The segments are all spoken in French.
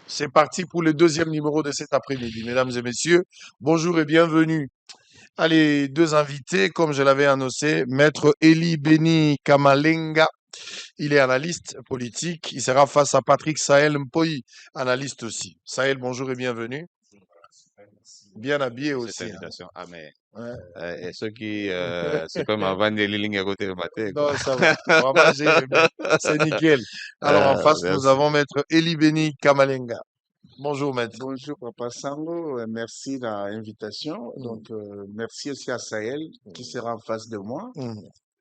C'est parti pour le deuxième numéro de cet après-midi. Mesdames et messieurs, bonjour et bienvenue. Allez, deux invités, comme je l'avais annoncé, Maître Eli Beni Kamalenga. Il est analyste politique. Il sera face à Patrick Sahel Mpoyi, analyste aussi. Sahel, bonjour et bienvenue. Bien habillé Cette aussi, hein. invitation. Ah, mais Ouais. et ceux qui, c'est comme avant de lignes à côté du matin, quoi. Non, ça va. On va manger, mais c'est nickel. Alors en face, nous Merci. avons Maître Eli Beni Kamalenga. Bonjour, Maître. Bonjour Papa Sango, merci de l'invitation. Mm, Donc merci aussi à Sahel qui sera en face de moi. mm.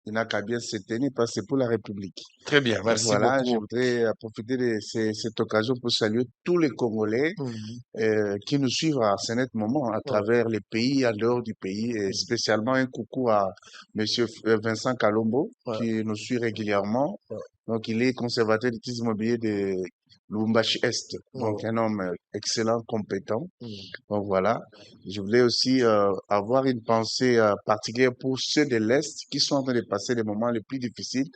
Il n'a qu'à bien se tenir parce que c'est pour la République. Très bien, Donc merci voilà, je beaucoup. voudrais profiter de cette occasion pour saluer tous les Congolais Mm, qui nous suivent à ce net moment à mm, travers les pays, en dehors du pays, et mm. spécialement un coucou à Monsieur Vincent Kalombo Ouais, qui nous suit régulièrement. ouais, Donc il est conservateur du titre immobilier de Lubumbashi Est, donc ouais. un homme excellent, compétent. Mm. Donc voilà, je voulais aussi avoir une pensée particulière pour ceux de l'Est qui sont en train de passer les moments les plus difficiles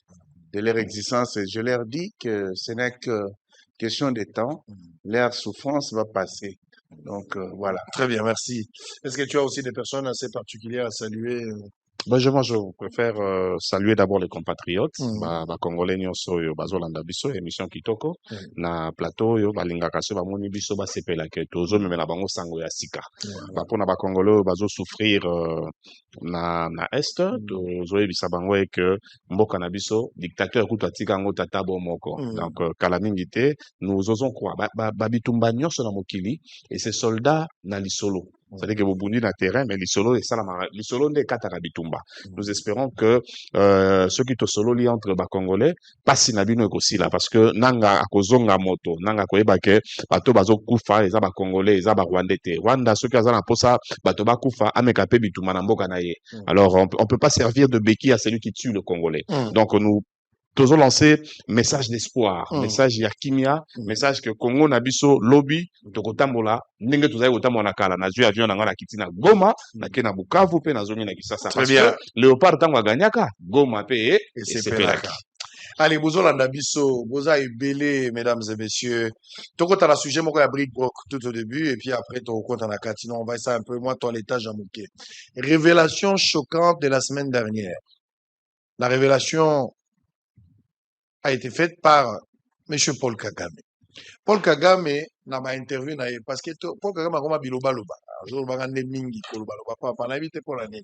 de leur existence. Et je leur dis que ce n'est que question de temps, leur souffrance va passer. Donc voilà. Très bien, merci. Est-ce que tu as aussi des personnes assez particulières à saluer? Moi, je préfère saluer d'abord les compatriotes, Mm, Congolais nyonso oyo bazolanda biso émission kitoko mm, na plateau oyo balingaka so bamoni biso basepelaka tozomemela bango sango ya sika. mm, Mpona Congolais oyo bazosouffrir na est mm, tozoyebisa bango que mboka na biso dictateur kutu atika yango tata bo moko. mm, Donc kala mingi te nous osons croire babitumba nyonso na mokili et ces soldats na lisolo. C'est-à-dire que Bobundi na terrain, mais l'isolo nde kataka bitumba. Nous espérons que ceux qui te solo li entre Congolais pasi na bino ekosila parce que nanga akozonga moto nanga koyeba ke bato bazokufa eza Congolais eza Rwandais te. Rwanda ceux qui aza na posa bato bakufa ameka pe bitumba na mboka na ye. mm, Alors on peut pas servir de béquille à celui qui tue le Congolais. mm, Donc nous toujours lancé message d'espoir, mm, message ya kimia, mm, message que Congo na biso lobby tokotambola ndenge tozali kotambola kala na zwi avion nanga na kiti na Goma na ke na Bukavu pe na zongi na Kisasa Très parce bien. que Léopard tango aganyaka Goma pe Et et c'est c'est Pelaka. pelaki. Allez, bozolanda biso, boza ebele, mesdames et messieurs. Tokota na sujet moko ya brick broc tout au début, et puis après, tokota na katino, on va essayer un peu moins toilettage à moquer. Révélation choquante de la semaine dernière. La révélation a été faite par Monsieur Paul Kagame. Paul Kagame n'a pas intervenu parce que Paul Kagame a comme biloba loba. Jour bagande mingi koloba loba papa na vite pour l'année.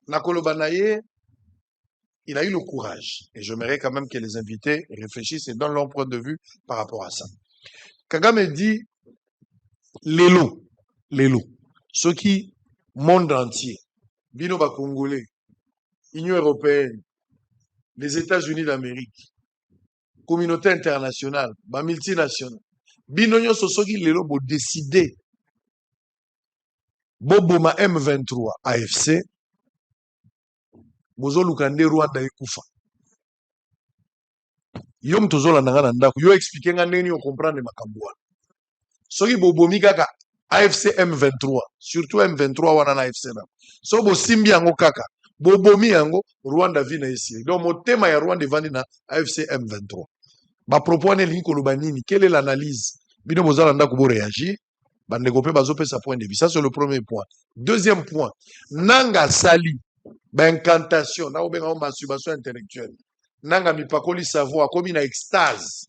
Na koloba na ye, il a eu le courage. Et j'aimerais quand même que les invités réfléchissent et donnent leur point de vue par rapport à ça. Kagame dit Lelo, ceux qui, monde entier, Bino ba Congolais, Union européenne, les États-Unis d'Amérique, communauté internationale, ba multinationale, Bino nyonso soki lelo bo décider boboma M23 AFC, bozoluka nde Rwanda ekufa. Yo mutu ozolanda nga na ndako, yo explique nga ndenge nini okomprendre makambo wana. Soki bobomi kaka AFC M23, surtout M23 wana na AFC na. So bosimbi yango kaka, bobomi yango Rwanda vi na esili. Donc motema ya Rwanda evandi na AFC M23. Ba propos wana elingi koloba nini? Quelle est l'analyse? Bino bozala ndako bo réagir. Bandeko pe bazopesa point de vue. Ça c'est le premier point. Deuxième point, nanga sali ba incantation na obenga o masturbation intellectuelle. Nanga mipakoli savoir komi na extase.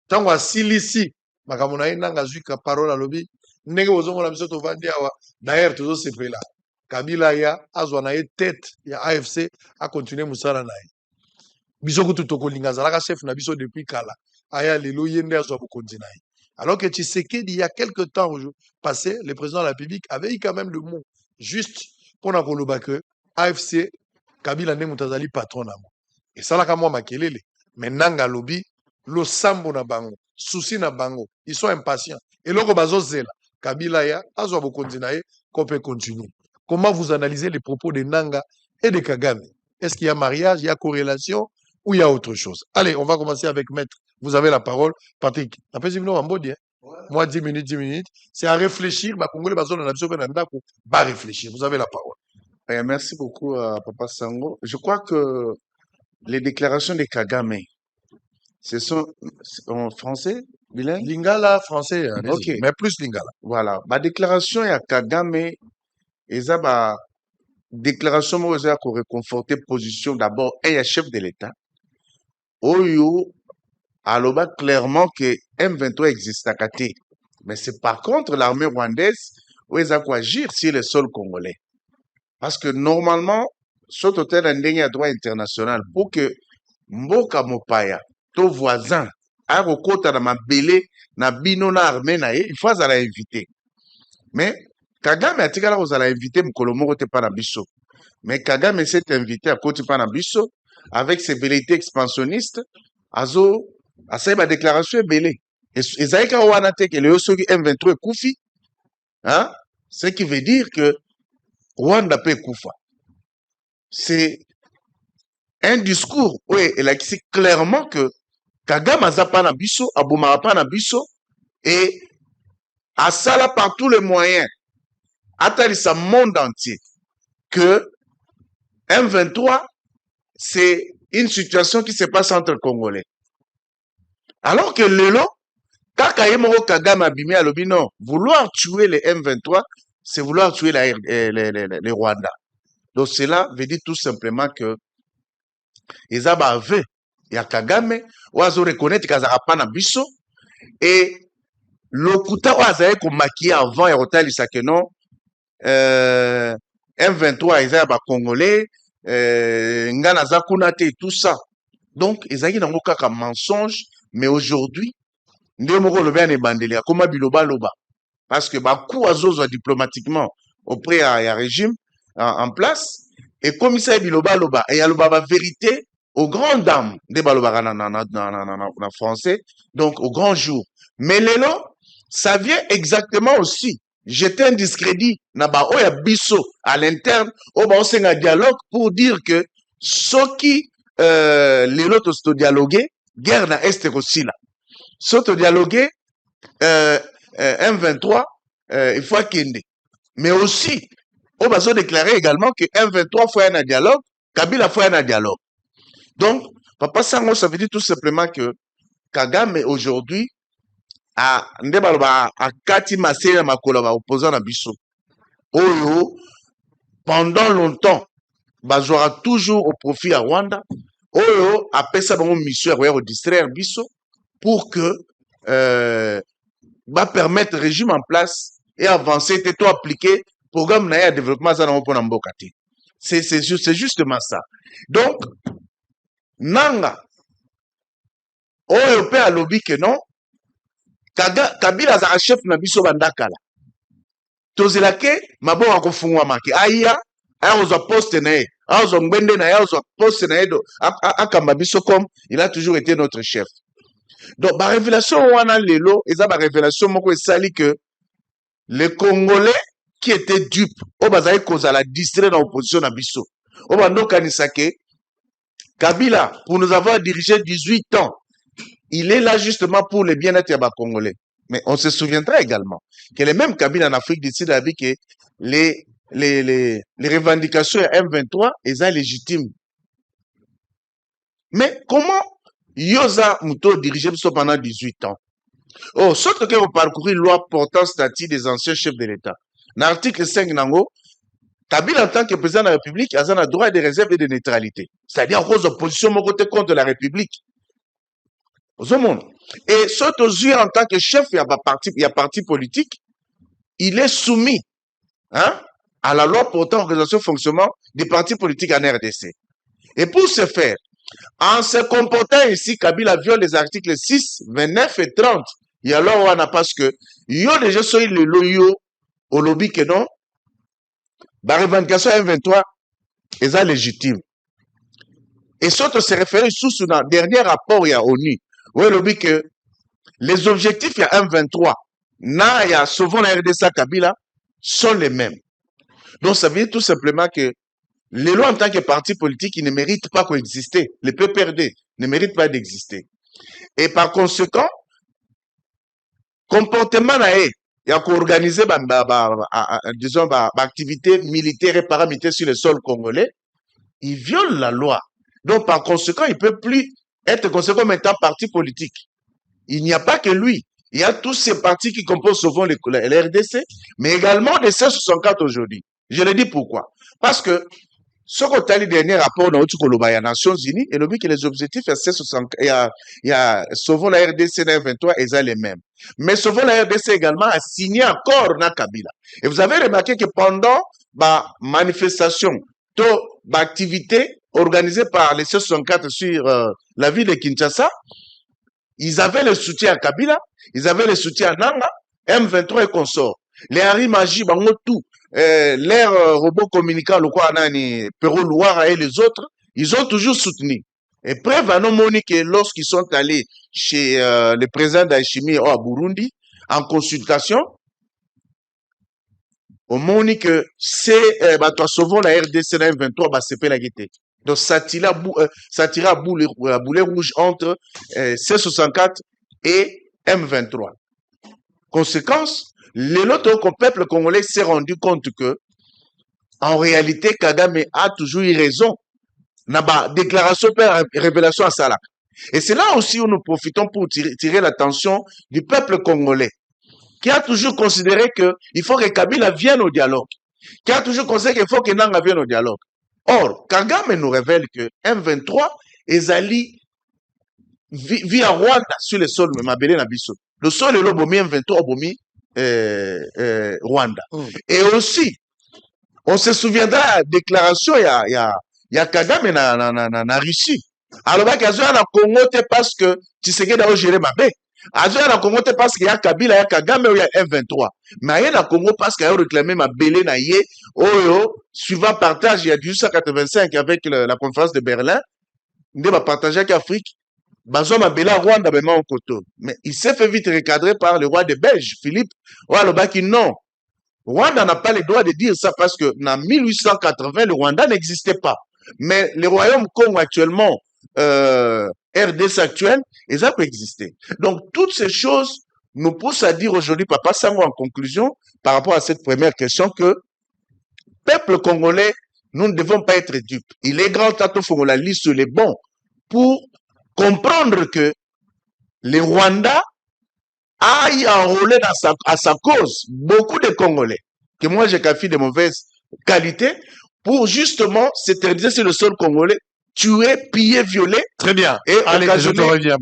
Tango asilisi makambo na ye nanga zwika parole alobi ndenge bozomona biso tovandi awa d'ailleurs tozosepela Kabila ya azwa na ye tête ya AFC akontinue mosala na ye biso kutu tokolinga azalaka chef na biso depuis kala aya lelo ye nde azwa bokonzi na ye alors que Tshisekedi il y a quelque temps passé le président de la République avait eu quand même le mot juste mpona koloba que AFC Kabila nde moto azali patron nango esalaka mwa makelele mais nanga alobi losambo na bango souci na bango ils sont impatients eloko bazozela Kabila ya azwa bokonzi na ye ko peut continuer. Comment vous analysez les propos de Nanga et de Kagame? Est-ce qu'il y a mariage, il y a corrélation ou il y a autre chose? Allez, on va commencer avec Maître. Vous avez la parole. Patrick, après, je en mode, moi, 10 minutes, 10 minutes. C'est à réfléchir. Bah, Congolais, bah, bah, réfléchir. Vous avez la parole. Merci beaucoup Papa Sango. Je crois que les déclarations de Kagame, ce sont en français. Bilingue? Lingala, français, allez-y. Ok. Mais plus Lingala. Voilà. Ma déclaration ya Kagame, eza ba déclaration moko eza ko réconforter position d'abord et ya chef de l'État. Oyo aloba clairement que M23 existe à côté. Mais c'est par contre l'armée rwandaise où eza ko agir sur le sol congolais. Parce que normalement, sur total ndenge ya droit international pour que mboka mopaya to voisin akokota na mabele na bino na armée na ye, il faut azala invité. Mais Kagame atikala kozala invité mokolo moko te pa na biso. Mais Kagame s'est invité à koti pa na biso avec ses velléités expansionnistes asali ba déclaration ebele. Ezali kaka wana te ke lelo soki M23 ekufi, hein? Ce qui veut dire que Rwanda peut ekufa. C'est un discours où il a dit clairement que Kagame aza pa na biso, abomaka pa na biso, et asala par tous les moyens, atalisa monde entier, que M23, c'est une situation qui se passe entre Congolais. Alors que lelo, kaka ye moko Kagame abimi alobi non, vouloir tuer les M23, c'est vouloir tuer les Rwandais. Donc cela veut dire tout simplement que eza ba aveu ya Kagame oazo reconnaître kazaka pa na biso et lokuta oyo azali komakia avant ya kotalisa ke non M23 eza ya bacongolais nga naza kuna te tout ça. Donc ezalaki nango kaka mensonge, mais aujourd'hui nde moko olobi ya na ebandeli akoma biloba loba parce que baku azozwa diplomatiquement auprès ya régime en place et comme ça biloba loba et yaloba ba vérité aux grandes dames nde balobaka na français, donc au grand jour. Mais lelo ça vient exactement aussi jeter un discrédit na ba oya biso à l'interne o ba osenga dialogue pour dire que soki lelo to dialoguer guerre na est kosila soto dialoguer M23 il faut akende, mais aussi on va se déclarer également que M23 faut un dialogue, Kabila faut un dialogue. Donc papa Sango, ça veut dire tout simplement que Kagame aujourd'hui a ndebaloba a kati masera makolo ba opposant na biso oyo pendant longtemps bazwara toujours au profit à Rwanda oyo apesa bango mission ya distraire biso pour que va permettre régime en place et avancer et tout appliquer programme na ya développement ça na mpo na mboka te. C'est justement ça. Donc nanga oyo pe alobi que non Kabila azaka chef na biso bandakala tozelake maboko akofungwama ke aya ozwa poste na ye azwa ngbende na ye azwa poste na ye akamba biso comme il a toujours été notre chef. Donc ba révélation wana lelo eza ba révélation moko esali que les Congolais qui étaient dupes o bazali kozala distrait dans opposition na biso o bandokanisa ke Kabila pour nous avoir dirigé 18 ans il est là justement pour le bien-être des Congolais. Mais on se souviendra également que les mêmes Kabila en Afrique du Sud a dit que les revendications à M23 sont légitimes. Mais comment Yoza Muto dirigeait pendant 18 ans? Oh, surtout que vous parcourez loi portant statut des anciens chefs de l'État. Dans l'article 5, Nango, Kabila en tant que président de la République a un droit de réserve et de neutralité. C'est-à-dire en cause d'opposition contre la République. Et surtout en tant que chef, il y a parti politique, il est soumis à la loi portant organisation et fonctionnement des partis politiques en RDC. Et pour ce faire, en se comportant ici, Kabila viole les articles 6, 29 et 30. Il y a là où on a parce que il y a déjà sur le loyo au lobby que non, la revendication M23 est légitime. Et surtout se référer sous le dernier rapport il y a ONU. Oui, lobby que les objectifs il y a M23, il y a souvent la RDC Kabila sont les mêmes. Donc ça veut dire tout simplement que les lois en tant que parti politique, ils ne méritent pas d'exister. Les PPRD ne méritent pas d'exister. Et par conséquent, comportement il y a qu'organiser disons activité militaire et paramilitaire sur le sol congolais, ils violent la loi. Donc par conséquent, il ne peut plus être considéré comme étant parti politique. il n'y a pas que lui. Il y a tous ces partis qui composent souvent les RDC, mais également les C64 aujourd'hui. Je le dis pourquoi. Parce que ce qu'on a le dernier rapport dans les Nations Unies, et le but que les objectifs il y a souvent la RDC dans 23 et ça les mêmes. Mais souvent la RDC également a signé accord dans Kabila. Et vous avez remarqué que pendant la manifestation, l'activité organisée par les C64 sur la ville de Kinshasa, ils avaient le soutien à Kabila, ils avaient le soutien à Nanga, M23 et consorts. Les Harry Maji, tout, l'air robot communicant, le quoi, Perro Loire et les autres, ils ont toujours soutenu. Et preuve à nos moniques que lorsqu'ils sont allés chez le président d'Achimi à Burundi, en consultation, on monique que c'est, souvent la RDC la M23, c'est pas la guette. Donc, ça tire à boulet rouge entre C64 et M23. Conséquence, l'autre peuple congolais s'est rendu compte que, en réalité, Kagame a toujours eu raison. N'a pas déclaration par révélation à Salak. Et c'est là aussi où nous profitons pour tirer l'attention du peuple congolais, qui a toujours considéré qu'il faut que Kabila vienne au dialogue, qui a toujours considéré qu'il faut que Nanga vienne au dialogue. Or, Kagame nous révèle que M23 ezali via Rwanda sur le sol, mais mabele na biso. Le sol est là, bomi M23, bomi Rwanda. Et aussi, on se souviendra de la déclaration, il y a Kagame na Russie. Alors, il y a na Congo parce que Tshisekedi a géré ma baie. Il y a na Congo parce qu'il y a Kabila, il y a Kagame ou il y a M23. Mais il y a na Congo parce qu'il y a réclamé ma belé na yé, suivant partage, il y a 1885 avec la conférence de Berlin, il va partager avec l'Afrique. Bazo ma belé à Rwanda, mais il s'est fait vite recadrer par le roi de Belge, Philippe. Non. Rwanda n'a pas le droit de dire ça parce que en 1880, le Rwanda n'existait pas. Mais le royaume Congo actuellement, RDC actuel, ils ont existé. Donc, toutes ces choses nous poussent à dire aujourd'hui, Papa Sango, en conclusion, par rapport à cette première question, que peuple congolais, nous ne devons pas être dupes. Il est grand temps que la liste les bons pour comprendre que le Rwanda aille enrôler à sa cause beaucoup de Congolais, que moi j'ai qualifié de mauvaise qualité, pour justement s'éterniser sur le sol congolais, tuer, piller, violer. Très bien. Et allez, je te reviens.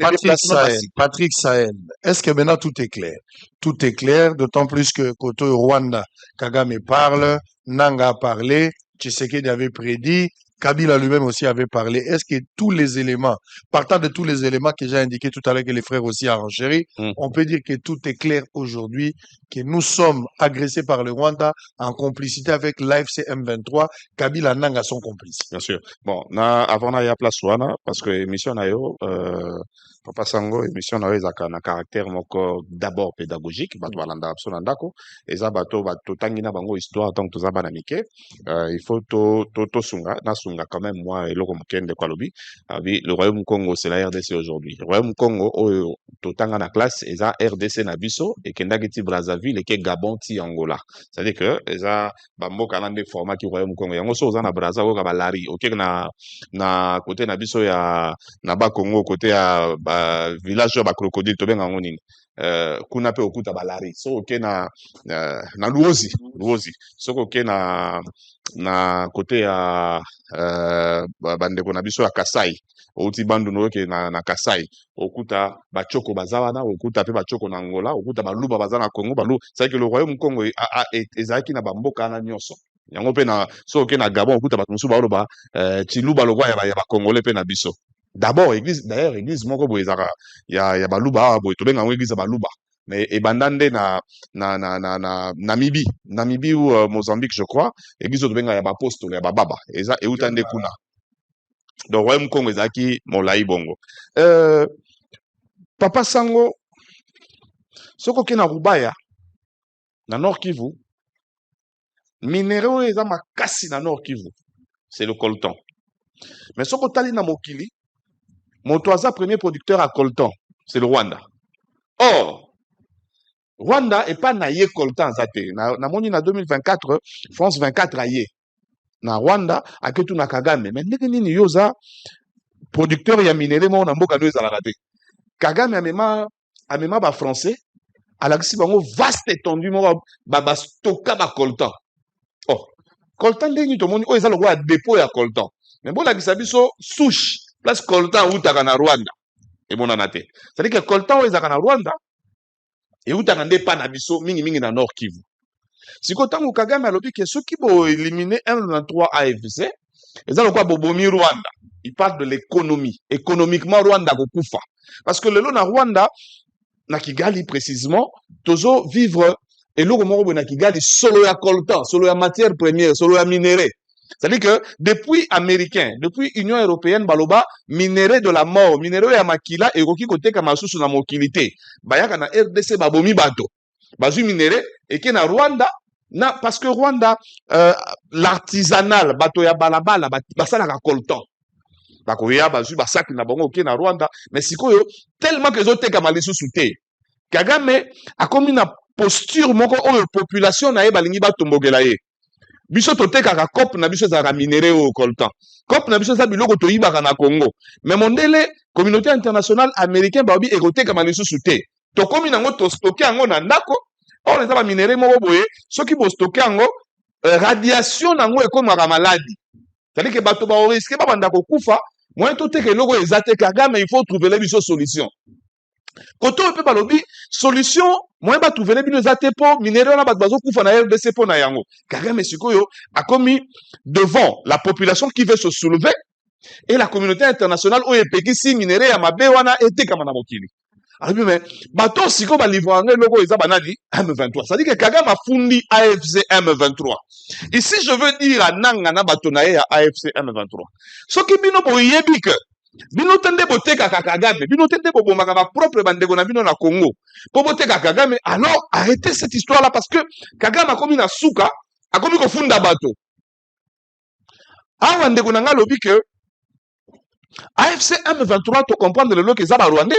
Patrick Sahel, est-ce que maintenant tout est clair? Tout est clair, d'autant plus que côté Rwanda, Kagame parle, Nanga a parlé, Tshisekedi avait prédit, Kabila lui-même aussi avait parlé. Est-ce que tous les éléments, partant de tous les éléments que j'ai indiqués tout à l'heure que les frères aussi ont renchéri, on peut dire que tout est clair aujourd'hui, que nous sommes agressés par le Rwanda en complicité avec l'AFC M23, Kabila Nanga sont complices. Bien sûr. Bon, avant na ya place wana, parce que émission na yo, Papa Sango, émission na yo ezaka na caractère moko d'abord pédagogique, bato balanda absolu ndako, eza bato tangi na bango histoire tant que tozaba na mike, il faut to sunga, na sunga quand même moi eloko mokende kwa lobi, le royaume Congo c'est la RDC aujourd'hui. Le royaume Congo to tanga na classe eza RDC na biso et kendaki ti Brazzaville et ke Gabon ti Angola. C'est-à-dire que eza bamboka na nde format ki royaume Congo. Yango so oza na Brazza ko ka balari, OK na côté na biso ya na ba Congo côté ya village ya ba crocodile to benga ngonini. Kuna pe okuta balari. So OK na Luozi. So OK na côté ya bandeko na biso ya Kasai. Outi bandu no ke na Kasai okuta bachoko bazawana okuta pe bachoko na Angola okuta baluba bazana Congo balu c'est que le royaume Congo ezaki na bamboka na nyonso yango pe na so ke na Gabon okuta batu musu baloba chiluba lokwa ya ba Congolais pe na biso d'abord église moko boye ezaka ya baluba boye to benga église baluba mais ebandande na Namibie ou Mozambique je crois église to benga ya bapostole ya bababa eza eutande kuna. Donc, royaume Congo ezaki molai bongo. Papa Sango, soko ke na Rubaya, na Nord Kivu, minéraux eza makasi na Nord Kivu, c'est le coltan. Mais soko tali na mokili, moto aza premier producteur à coltan, c'est le Rwanda. Or, Rwanda est pas na ye coltan zate. Na moni na 2024, France 24 a ye. Na Rwanda aketu na Kagame mais ndenge nini yoza producteur ya minéraux mo na mboka no ezala te Kagame amema amema ba français alakisi bango vaste étendue moko ba stocka ba coltan. Oh, coltan ndenge tomoni oyo eza lokola dépôt ya coltan. Mais bon lakisa biso souche place coltan utaka na Rwanda. Et monana te. C'est-à-dire que coltan oyo ezaka na Rwanda et utaka nde pa na biso mingi na Nord Kivu. Siko tango Kagame alobi ke soki bo éliminer M23 AFC, eza lokola bobomi Rwanda. Il parle de l'économie. Économiquement, Rwanda kokufa. Parce que le lot na Rwanda, na Kigali précisément, tozo vivre et l'eau moro na Kigali solo ya coltan, solo ya matière première, solo ya minéraux. C'est-à-dire que depuis américain, depuis Union européenne baloba minéraux de la mort, minéraux ya makila et koki kote ka masusu na mokilité. Bayaka na RDC babomi bato. Bazu minéraux et ke na Rwanda na parce que Rwanda l'artisanal bato ya balabala basala ka coltan. Bakoya bazu basaki na bango ke na Rwanda mais sikoyo tellement que zoteka malisusu te. Kagame a komi na posture moko oyo population na ye balingi batombogela ye. Biso toteka ka cop na biso za minéraux au coltan. Cop na biso za biloko toyibaka na Congo. Mais mondele communauté internationale américaine baobi ekoteka malisusu te. To komi nango to stocker yango na ndako. Or eza ba minéraux moko boye soki bo stocker yango radiation nango ekomaka maladi. C'est-à-dire que bato ba risque ba banda ko kufa, moi to teke logo ezate Kagame il faut trouver les solutions. Koto pe balobi solution, moi ba trouver les ezate po minéraux na bato bazo kufa na RDC po na yango. Kagame sikoyo a commis devant la population qui veut se soulever et la communauté internationale oyo epekisi minéraux ya mabe wana etekama na mokili. Alors mais bato siko ba livrer logo eza banani M23. Ça dit que Kagame a fundi AFC M23. Ici je veux dire à nanga na bato na ya AFC M23. Soki bino bo yebi que bino tende boteka Kagame, bino tende bo bomaka ba propre bandeko na bino na Congo. Po boteka Kagame, alors arrêtez cette histoire là parce que Kagame a komi na suka, a komi ko funda bato. Awa ndeko na nga lobi que AFC M23 to comprendre le loke za ba Rwandais.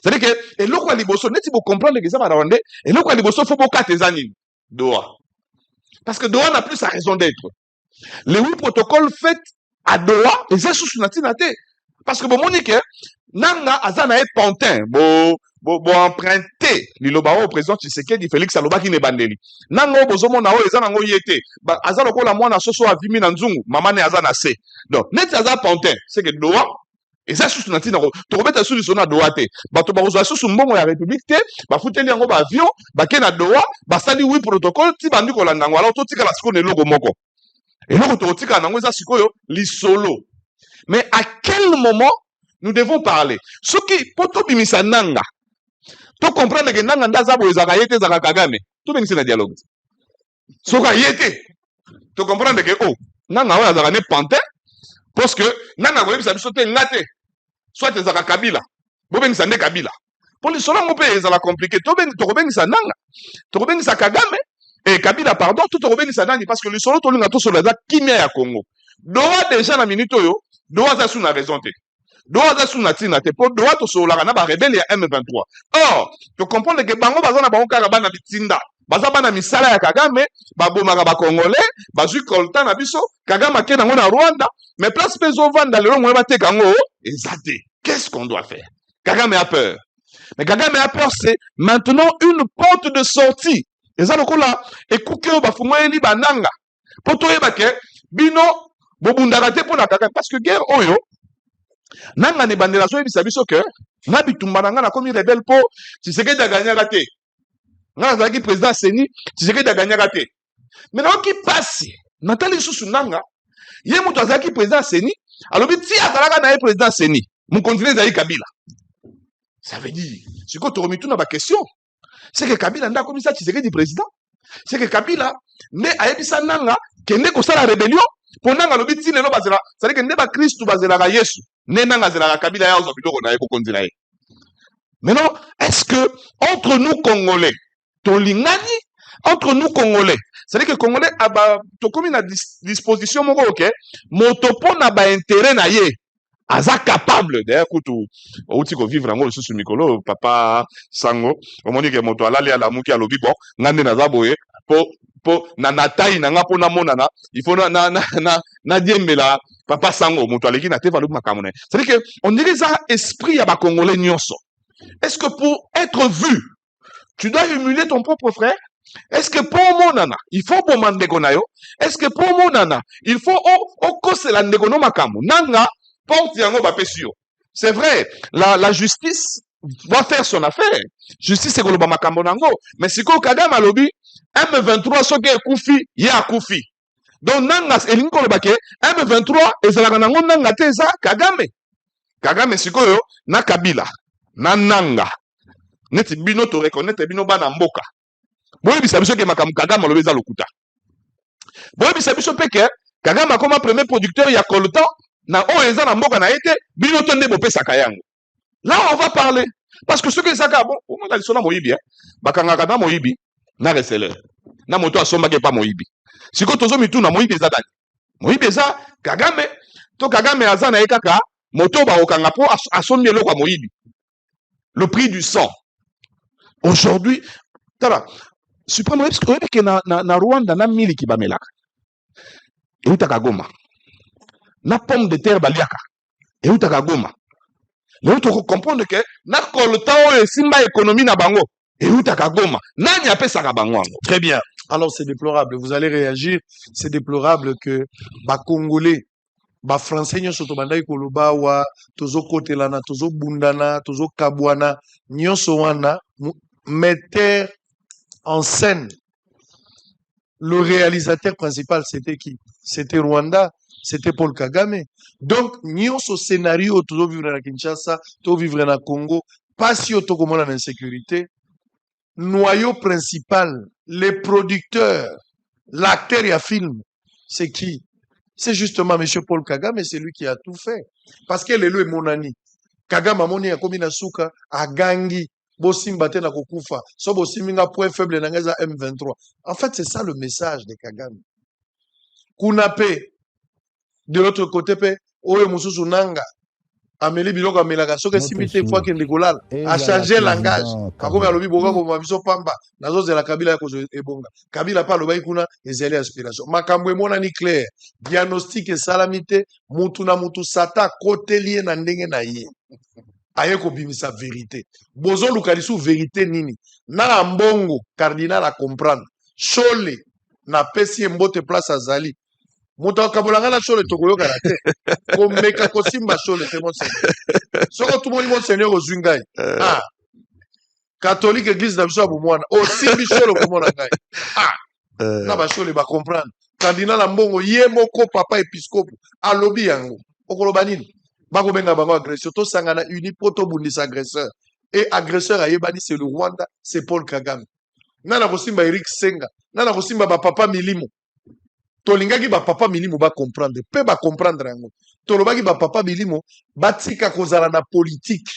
C'est-à-dire que et loko liboso neti bo comprendre que ça va rwandais et loko liboso faut boka tezani Doha. Parce que Doha n'a plus sa raison d'être. Les 8 protocoles faits à Doha et ça sous natinate parce que bon monique nanga azana et pantin bo emprunter liloba au président Tshisekedi Félix Alobaki ne bandeli nanga bozomo na o ezana ngo yete ba azalo ko la mwana soso avimi na nzungu mama ne azana se donc neti aza pantin c'est que Doha et ça sous natina to robeta sous sona Doha te bato ba kozwa sous mbongo ya république te ba futeli yango ba avion ba ke na Doha ba sali 8 protocole ti bandi ko landa ngo alors to tika la siko ne logo moko et loko to tika nango za sikoyo li solo. Mais à quel moment nous devons parler ce qui poto bimisa nanga to comprendre que nanga ndaza bo ezaka yete zaka Kagame to bengisi na dialogue soka yete to comprendre que oh nanga wa zaka ne pantin parce que nanga ko yebisa biso te ngate soit ezaka Kabila bo bengisa nde Kabila pour les solo mo pe ezala compliqué to bengisa nanga to bengisa Kagame et Kabila pardon tout to bengisa nani parce que le solo to linga to solo za kimia ya Congo Doha déjà na minute yo Doha za sous na raison te Doha za sous na tina te pour Doha to solo na ba rebelle ya M23 or to comprendre que bango bazana bango kaka bana bitinda baza bana misala ya Kagame babomaka ba congolais bazui coltan na biso Kagame ke nango na Rwanda mais place peso vanda lelo mo bateka ngo ezate qu'est-ce qu'on doit faire Kagame a peur mais Kagame a peur c'est maintenant une porte de sortie eza lokola ekuke ba fungoli bananga poto yeba ke bino bobundaka te pona Kagame parce que guerre oyo nanga ni bandela so yebisa biso ke na bitumba nanga na komi rebelle po Tshisekedi a gagné te nga zaki président Seni Tshisekedi a gagné te mais na ki passe natali susu nanga ye muto azaki président Seni alobi ti azalaka na ye président Seni mon continent zali Kabila ça veut dire si ko to remettu na ba question c'est que Kabila nda komisa Tshisekedi président c'est que Kabila ne ayebisa nanga kende ko sala rébellion pour nanga lobi ti lelo bazela ça veut dire que ne ba Christ bazela ka Yesu ne nanga zela ka Kabila ya ozo biloko na ye ko konzila ye. Maintenant est-ce que entre nous Congolais tolingani entre nous Congolais c'est-à-dire que Congolais aba to komi na disposition moko OK motopo na ba intérêt na ye aza capable d'ailleurs kutu outi ko vivre ngo susu mikolo papa sango omoni ke moto alali ala muki alobi bon ngande na za boye po na natai na nga pona monana il faut na diembela papa sango moto aleki na te valu makamone c'est-à-dire que on dirait ça esprit ya ba congolais nyonso Est-ce que pour être vu, tu dois humilier ton propre frère? Est-ce que pour mon nana, il faut pour mandekonayo? Est-ce que pour mon nana, il faut au kose la ndekono makamu? Nanga, porte yango bapesio. C'est vrai, la justice doit faire son affaire. Justice c'est koloba makambo nango. Mais si ko Kagame alobi, M23 soki ekufi, ya akufi. Donc nanga elingi koloba ke M23 ezalaka nango nanga te eza Kagame. Kagame sikoyo na Kabila, na nanga. Neti bino to reconnaître bino bana mboka. Boye bisa biso ke makamu Kagame alobi eza lokuta. Boye bisa biso peke Kagame comme premier producteur ya coltan na eza na mboka na ete bino to nde bopesaka yango. Là on va parler parce que ce que ça bon on a sona moyibi bakangaka na moyibi na reseller. Na moto asombake pa moyibi. Siko tozo mituna moyibi eza dani. Moyibi eza Kagame to Kagame aza na ekaka moto ba okanga po asombi eloko ya moyibi. Le prix du sang. Aujourd'hui, tala suprême que na Rwanda na miliki bamelaka. Eutaka Goma. Na pomme de terre baliaka. Eutaka Goma. Leo to comprendre que na kolta o simba économie na bango. Eutaka Goma. Nani apesaka bango ango. Très bien. Alors c'est déplorable. Vous allez réagir. C'est déplorable que ba Congolais, ba Français nyonso to bandai koloba wa tozo kotelana, tozo bundana, tozo kabwana, nyonso wana metteur en scène. Le réalisateur principal, c'était qui? C'était Rwanda, c'était Paul Kagame. Donc, nyonso scénario, tout vivre na Kinshasa, tout vivre na Congo, pas si auto comme l'insécurité. Noyau principal, les producteurs, l'acteur et à film, c'est qui? C'est justement M. Paul Kagame, c'est lui qui a tout fait. Parce que l'élu est mon ami. Kagame a moni a komi na suka, a gangi, bosimba te na kokufa, so bosiminga point faible na ngeza M23. En fait, c'est ça le message de Kagame. Kunape, de l'autre côté, pe, oe mususu nanga, ameli biloko amelaka, soke simite fois kende kolala, a changé langage. Kakomi alobi boka ko biso pamba, nazo zela Kabila ya kozo ebonga. Kabila pa lobai kuna ezeli aspiration. Makambo emona ni clair. Diagnostic et salamité, mutu na mutu sata kote lié na ndenge na ye. Aye ko bimisa vérité. Bozo lukalisu vérité nini. Na mbongo, cardinal a comprendre. Chole, na pesi mbote place azali. Muta kabolanga na chole tokoyo karate. Komeka kosimba chole, c'est mon seigneur. Soko tout le monde, mon seigneur, au Zungai. Ah. Catholique église na biso abumwana. O simbi chole komona ngai. Ah. Na ba chole ba comprendre. Cardinal a mbongo, ye moko papa épiscope. Alobi yango. Okoloba nini? Bako benga bango agression. To sangana uni poto bundisa agresseur. Et agresseur a yebani c'est le Rwanda, c'est Paul Kagame. Nana kosimba Eric Senga. Nana kosimba ba papa Milimo. Tolingaki ba papa Milimo ba comprendre. Pe ba comprendre yango. Tolobaki ba papa Milimo batika kozala na politique.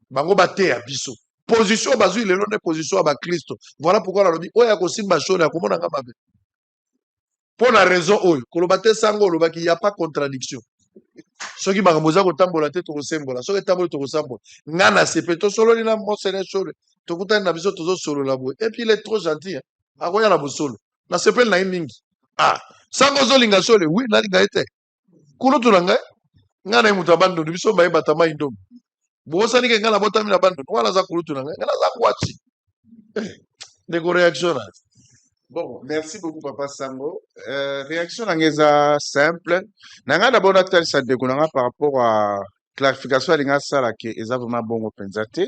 Bango bate ya biso. Position bazui lelo ne position ba Christo. Voilà pourquoi la lobi oya kosimba shole ya komona nga mabe. Pour la raison oyo, kolobate sango lobaki y a pas contradiction. Soki bakamoza kotambola te tokosembola, soki tambola tokosambola. Ngana sepe to solo na monsene shole. Tokutani na biso tozo solo la boy. Et puis il est trop gentil. Akoya na bosolo. Na sepe na mingi. Ah, sango zolinga shole, oui, na linga ete. Kulo tulanga. Ngana imuta bando biso baye batama indom. Bosa ni ngana botami na bando. Wala za kulo tulanga. Ngana za kwachi. Neko réaction. Bon, merci beaucoup, Papa Sango. Réaction nangeza simple. Nanga d'abord natal sa dekunanga par rapport à clarification à l'inga sala qui est vraiment bon au Penzate.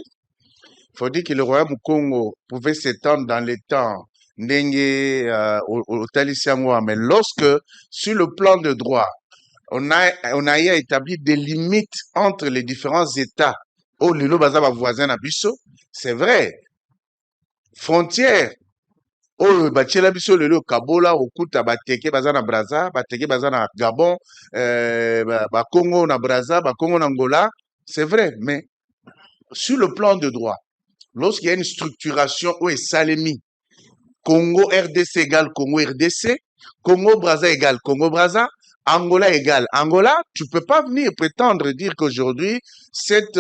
Faut dire que le royaume Congo pouvait s'étendre dans les temps ndenge au Talisiangoa, mais lorsque sur le plan de droit, on a établi des limites entre les différents États. Oh, lilo bazaba voisin à Bisso, c'est vrai. Frontière. Oh, bachela biso lelo Kabola okuta bateke baza na Brazza, bateke baza na Gabon, ba Congo na Brazza, ba Congo na Angola, c'est vrai, mais sur le plan de droit, lorsqu'il y a une structuration où est Salemi, Congo RDC égale Congo RDC, Congo Brazza égale Congo Brazza, Angola égale Angola, tu peux pas venir prétendre dire qu'aujourd'hui cette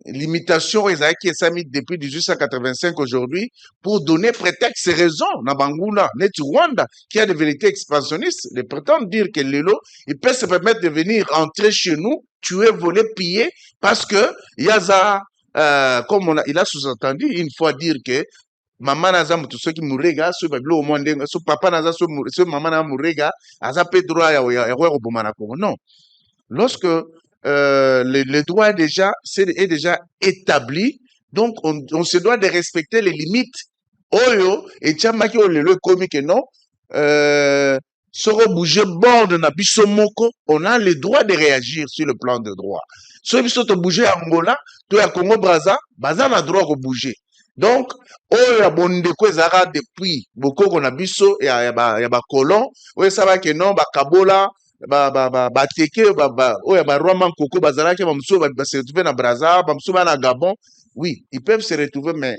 limitation qui est mis depuis 1885 aujourd'hui pour donner prétexte et raison na Banguna, net Rwanda, qui a des vérités expansionnistes, ils prétendent dire que Lelo, il peut se permettre de venir entrer chez nous, tuer, voler, piller, parce que il y a ça, comme il a sous-entendu une fois dire que maman naza mutu soki murega so babilo monde so papa naza so maman na murega aza pe droit ya koboma na Congo. Non, lorsque le droit est déjà établi, donc on se doit de respecter les limites. Oyo et tiamaki olelo komi que non, soro bouger bord na biso moko, on a le droit de réagir sur le plan de droit. So biso to bouger Angola, to ya Congo Brazza, baza na droit de bouger. Donc, oyo ya bondeko ezara depuis bokoko na biso ya ba colon, oyo saba que non ba kabola ba teke oyo ba roi koko bazala ke ba muso ba se retrouver na Brazza, ba muso na Gabon. Oui, ils peuvent se retrouver, mais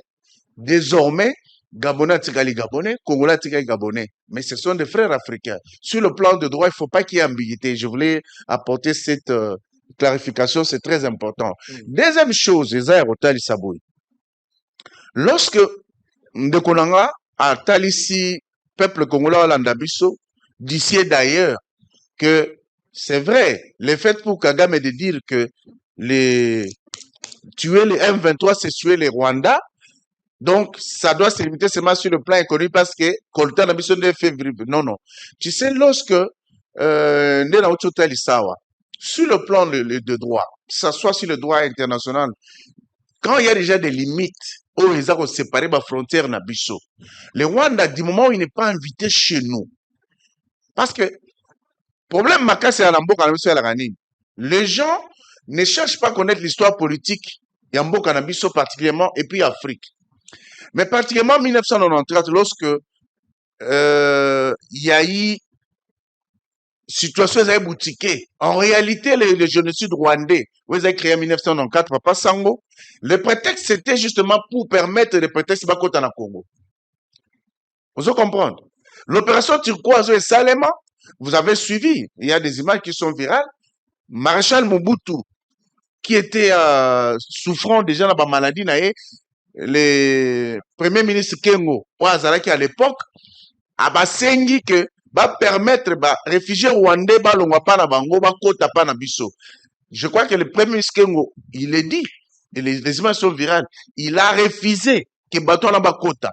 désormais Gabonais tikali Gabonais, Congolais tikali Gabonais, mais ce sont des frères africains. Sur le plan de droit, il faut pas qu'il y ait ambiguïté. Je voulais apporter cette clarification, c'est très important. Deuxième chose, Ezaïe Rotali Saboui. Lorsque Ndekonanga a talisi peuple congolais Hollanda biso, d'ici et d'ailleurs, que c'est vrai, le fait pour Kagame de dire que tuer les M23, c'est tuer les Rwandais, donc ça doit se limiter seulement sur le plan économique parce que Coltan a besoin de faire. Non, non. Tu sais, lorsque sur le plan de droit, que ce soit sur le droit international, quand il y a déjà des limites, où ils ont séparé la frontière na biso. Le Rwanda, du moment où il n'est pas invité chez nous, parce que problème Maka, c'est à l'amboka na les gens ne cherchent pas à connaître l'histoire politique Yamboka na biso particulièrement et puis Afrique. Mais particulièrement en 1993, lorsque il y a eu situation boutiquée. En réalité, le génocide rwandais, vous avez créé en 1994, Papa Sango, le prétexte c'était justement pour permettre le prétexte Bakota na Congo. Vous comprenez? L'opération turquoise et Salema, vous avez suivi, il y a des images qui sont virales. Maréchal Mobutu, qui était souffrant déjà de la maladie, le premier ministre Kengo, qui à l'époque, a basengi que va permettre réfugiés rwandais balongwa pa na bango ba kota pa na biso. Je crois que le premier ministre Kengo, il est dit, et les images sont virales, il a refusé que bato na ba kota.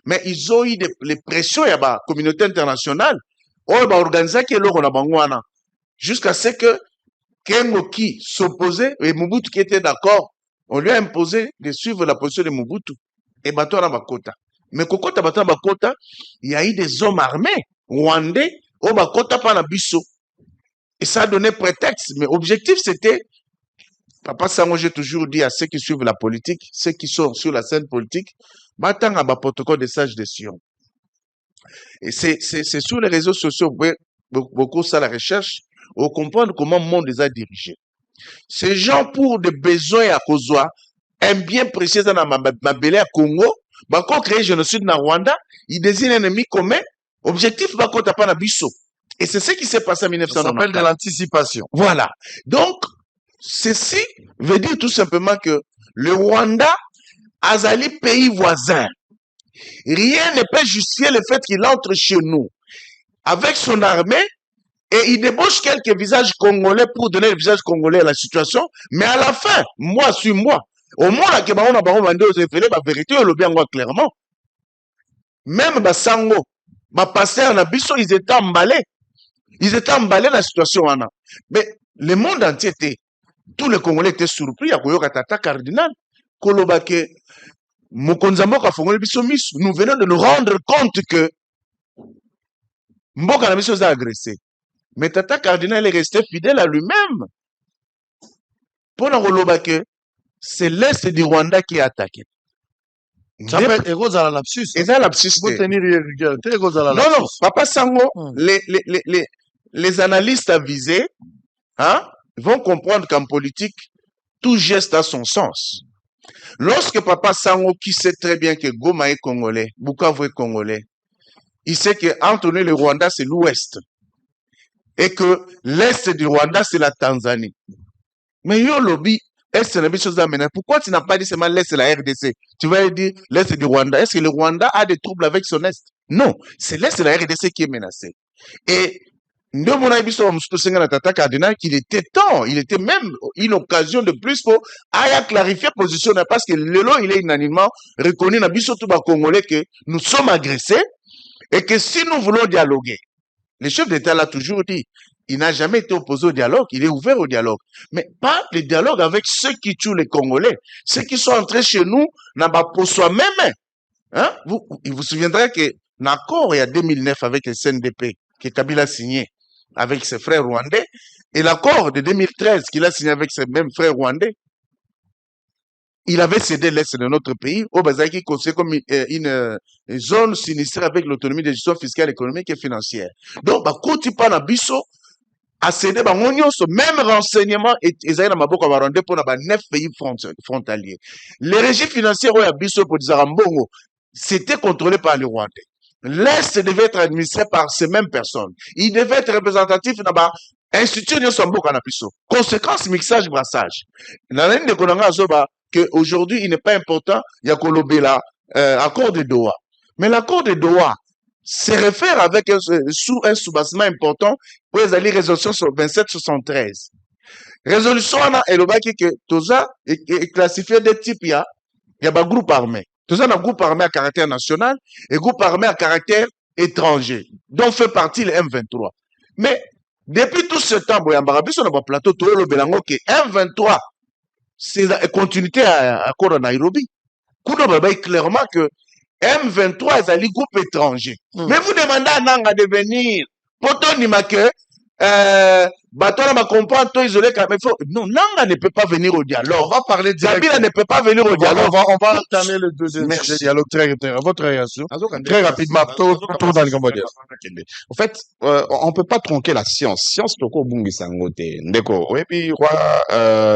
Mais ils ont eu les pressions ya ba communauté internationale, on ba organiser que l'on na bango wana jusqu'à ce que Kengo qui s'opposait et Mobutu qui était d'accord, on lui a imposé de suivre la position de Mobutu et bato na ba kota. Mais kokota bato na ba kota, il y a eu des hommes armés rwandais au bakota pa na biso. Et ça a donné prétexte. Mais objectif, c'était, Papa Sango, j'ai toujours dit à ceux qui suivent la politique, ceux qui sont sur la scène politique, battant à bas protocole des sages de Sion. Et c'est sur les réseaux sociaux, beaucoup ça la recherche, on comprend comment le monde les a dirigés. Ces gens, pour des besoins à Kozwa, un bien précis dans ma belle à Congo, quand créer génocide dans Rwanda, ils désignent un ennemi commun. Objectif, Bakota Panabiso. Et c'est ce qui s'est passé en 1990. Ça s'appelle de l'anticipation. Voilà. Donc, ceci veut dire tout simplement que le Rwanda a un pays voisin. Rien ne peut justifier le fait qu'il entre chez nous avec son armée et il débauche quelques visages congolais pour donner le visage congolais à la situation. Mais à la fin, moi sur moi, au moins, la vérité, le bien clairement. Même Basango, pasteur na biso, ils étaient emballés. Ils étaient emballés dans la situation. Mais le monde entier était, tous les Congolais étaient surpris à Koyoka Tata Cardinal. Kolobake, Mokonzamboka Fongole biso mis, nous venons de nous rendre compte que Mboka na biso a agressé. Mais Tata Cardinal est resté fidèle à lui-même. Pour Kolobake, c'est l'Est du Rwanda qui est attaqué. Ça peut être égaux à la lapsus. Et ça, lapsus. Faut tenir rigueur. Non, non, Papa Sango, les analystes avisés, hein, vont comprendre qu'en politique, tout geste a son sens. Lorsque Papa Sango, qui sait très bien que Goma est congolais, Bukavu est congolais, il sait que entre nous, le Rwanda, c'est l'ouest. Et que l'est du Rwanda, c'est la Tanzanie. Mais yo lobby, Est-ce que chose menacée? Pourquoi tu n'as pas dit seulement l'Est de la RDC? Tu vas dire l'Est du Rwanda. Est-ce que le Rwanda a des troubles avec son Est? Non, c'est l'Est de la RDC qui est menacé. Et qu'il était temps, il était même une occasion de plus pour clarifier la position parce que le lot il est unanimement reconnu dans tout le Congolais que nous sommes agressés et que si nous voulons dialoguer, le chef d'État l'a toujours dit, il n'a jamais été opposé au dialogue, il est ouvert au dialogue. Mais pas le dialogue avec ceux qui tuent les Congolais, ceux qui sont entrés chez nous, n'a pas pour soi-même. Hein? Vous vous souviendrez que l'accord il y a 2009 avec le CNDP que Kabila a signé avec ses frères rwandais, et l'accord de 2013 qu'il a signé avec ses mêmes frères rwandais, il avait cédé l'Est de notre pays au Bazaki considéré comme une zone sinistrée avec l'autonomie de gestion fiscale, économique et financière. Donc, quand il parle à Bisso, à céder, même renseignement, et ils ont maboko rwandais pour 9 pays frontaliers. Les régies financières à Bisso pour Zarambongo, c'était contrôlé par les Rwandais. L'Est devait être administré par ces mêmes personnes. Il devait être représentatif dans l'institut de Sambo Kanapiso. Conséquence, mixage, brassage. Dans la ligne de Konanga Zoba, qu'aujourd'hui, il n'est pas important, il y a Kolobela, accord de Doha. Mais l'accord de Doha se réfère avec un soubassement important pour les alliés résolution 2773. Résolution, elle a dit que Toza est classifié des types, il y a un groupe armé. Tout ça, un groupe armé à caractère national et groupe armé à caractère étranger, dont fait partie le M23. Mais depuis tout ce temps, on a un plateau, tout le Bélango, que M23, c'est la continuité à Nairobi. Kouno Babaï clairement que M23 est un groupe étranger. Mais vous demandez à Nanga de venir. Pourtant, il m'a que Batola m'a compris, isolé quand même. Non, Nanga ne peut pas venir au dialogue. On va parler directement. Zabila ne peut pas venir au dialogue. On va entamer le deuxième dialogue très votre réaction. Très rapidement, tout dans le Cambodge. En fait, on peut pas tronquer la science. Science, toko bungi sangote. Ndeko. Et puis, roi,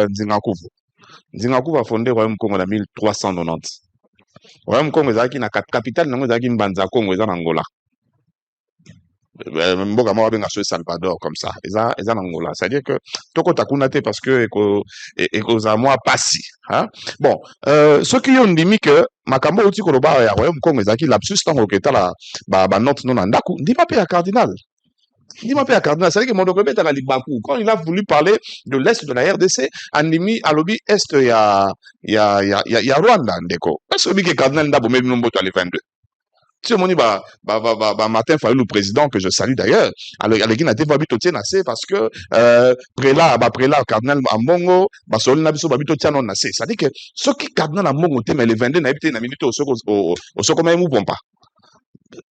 Nzingakuvu. Nzingakuvu a fondé Royaume Congo en 1390. Royaume Congo, ezaki na capitale, nango ezaki Mbanza Congo, ezaki Angola. Mboka mwa benga so Salvador comme ça eza Angola, c'est à dire que toko takuna te parce que ekoza mwa pasi hein. Bon ceux qui ont dit que makambo uti koloba ya Royaume Congo ezaki lapsus tango ketala ba note non ndaku ndi pas ya cardinal. Dis-moi pas cardinal, c'est-à-dire que mon document est à Libakou. Quand il a voulu parler de l'Est de la RDC, Andimi à lobby Est, il y a Rwanda, ndeko. Est-ce que cardinal n'a pas même nombre de 22? Tu sais, Martin Fayou, le président, que je salue d'ailleurs, alors, il y a des babito tien assez parce que, prélat, cardinal Amongo, Solina Nabiso, babito tien non assez. C'est-à-dire que, ceux qui cardinal Amongo, mais les 22 n'a pas minute au soko même ou pas.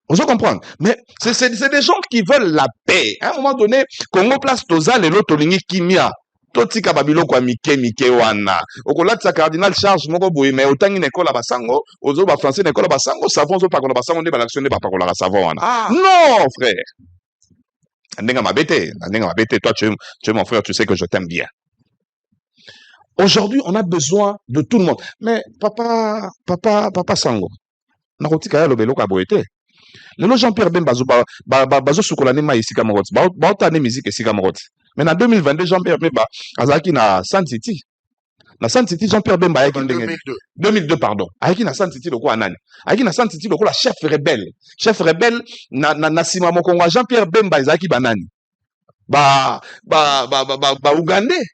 On se comprend. Mais c'est des gens qui veulent la paix. À un moment donné, Congo place Toza, les lots, Tolingi, Kimia. Totika babilo kwa mike wana. Okolatsa cardinal charge moko boye mais otangi nekola basango, ozo ba français nekola basango, savon zo pa kola basango nde ba l'action nde ba pa kola savon wana. Ah. Non, frère. Ndenga mabete, toi tu es mon frère, tu sais que je t'aime bien. Aujourd'hui, on a besoin de tout le monde. Mais papa sango. Nakotika ya lobelo ka boete. Le Jean-Pierre Bemba bazo sukolane ma ici kamoroti. Ba otane musique ici kamoroti. Mais en 2022 Jean-Pierre Bemba azaki na Sun City. Na Sun City Jean-Pierre Bemba ayaki 2002 pardon. Ayaki na Sun City loko anani. Ayaki na Sun City loko la chef rebelle. Chef rebelle na sima mokongo Jean-Pierre Bemba azaki banani. Ba Ougandais.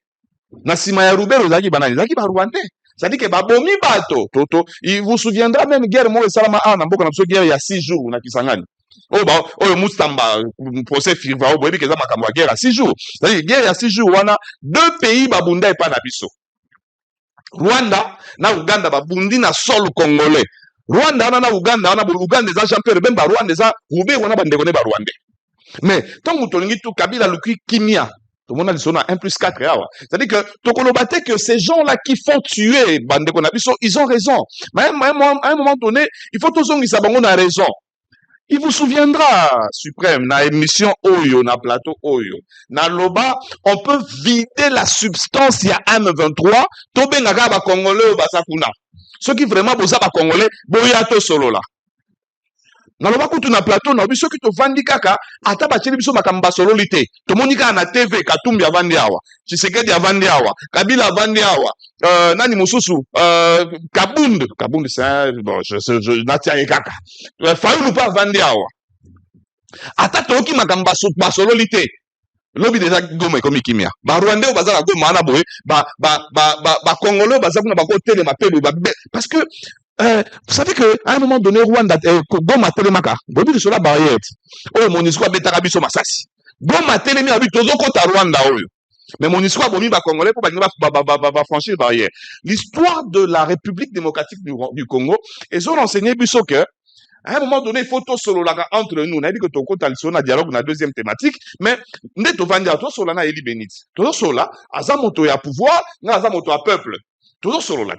Na sima ya Rubero azaki banani. Azaki ba Rwandais. C'est-à-dire que babomi bato toto il vous souviendra même guerre mo salama na mboka na biso guerre ya 6 jours na Kisangani. Oh Mustamba procès firva o boyebi keza makambo ya guerre à 6 jours. C'est-à-dire guerre ya 6 jours wana deux pays babunda et pas na biso. Rwanda na Uganda babundi na sol congolais. Rwanda na Uganda za Jean-Pierre Bemba Rwanda za Rubero wana bandeko ne ba Rwandais. Mais tant que tolingi tout Kabila luki kimia. Tout le monde a dit 1 + 4 heures. C'est-à-dire que Tokolobate que ces gens-là qui font tuer Bandeko Nabiso, ils ont raison. Mais à un moment donné, il faut tous qu'ils savent qu'on a raison. Il vous souviendra, Suprême, na émission Oyo, na plateau Oyo. Na Loba, on peut vider la substance, il y a M23, Tobe Nagaba Congolais ou Basakuna. Ceux qui vraiment bossent pas Congolais, Boyato solo là. naloba kutu na plateau na biso ki tovandi kaka ata batieli biso makambo basololi te tomoni kaka na tv Katumbi avandi awa Tshisekedi avandi awa Kabila avandi awa nani mosusu Kabund c'est bon natia ye kaka Fayulu mpe avandi awa ata toyoki makambo basololi te lobi deja Goma ekomi kimia barwandais oyo baza na Goma wana boye bakongolais oyo baza kuna bakotelema mpe boye parce que vous savez que à un moment donné Rwanda Goma telemaka bobi lisola barrière oyo MONUSCO abetaka biso masasi Goma telemi abi tozokota Rwanda oyo mais MONUSCO abomi bakongolais po balingi franchir barrière. L'histoire de la République démocratique du Congo ils ont renseigné biso que à un moment donné, il faut tout solo entre nous. On a dit que ton compte a dialogue na deuxième thématique, mais net au vandia tout solo na eli benit. Tout solo là, azamoto ya pouvoir, na azamoto ya peuple. Tout solo là.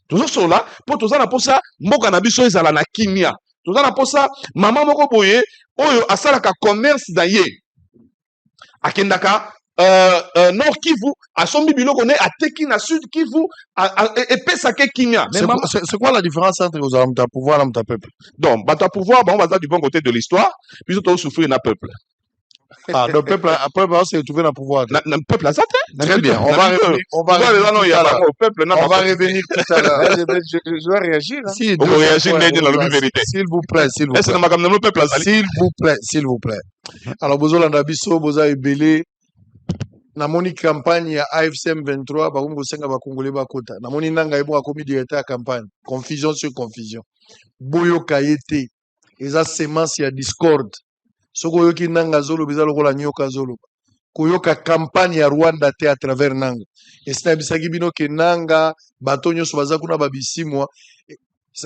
Tout solo là, pour tout ça na posa mboka na biso ezala na kimia. Tout ça na posa mama moko boye oyo asalaka commerce da ye. Akendaka Nord Kivu, à son biloko ne ateki na Sud Kivu, et pesa ke kimia. C'est quoi la différence entre ta pouvoir et ta peuple? Donc, ta pouvoir, on va dire du bon côté de l'histoire, puis on souffrir d'un peuple. Ah, le peuple s'est retrouvé dans le pouvoir. Le peuple a ça. Très bien. On va revenir tout à l'heure. Je dois réagir. S'il vous plaît, s'il vous plaît. Alors, Bozola Nabiso, Boza Ebele. Namoni campagne ya AFC M23 bakongo kosenga bakongolais bakota namoni nanga ebo akomi directeur ya campagne confusion sur confusion boyoka yete eza semence ya discord soko yoki nanga zolo biza lokola nyoka zolo koyoka campagne ya Rwanda te à travers nanga esina bisaki bino ke nanga bato nyonso baza kuna babisimwa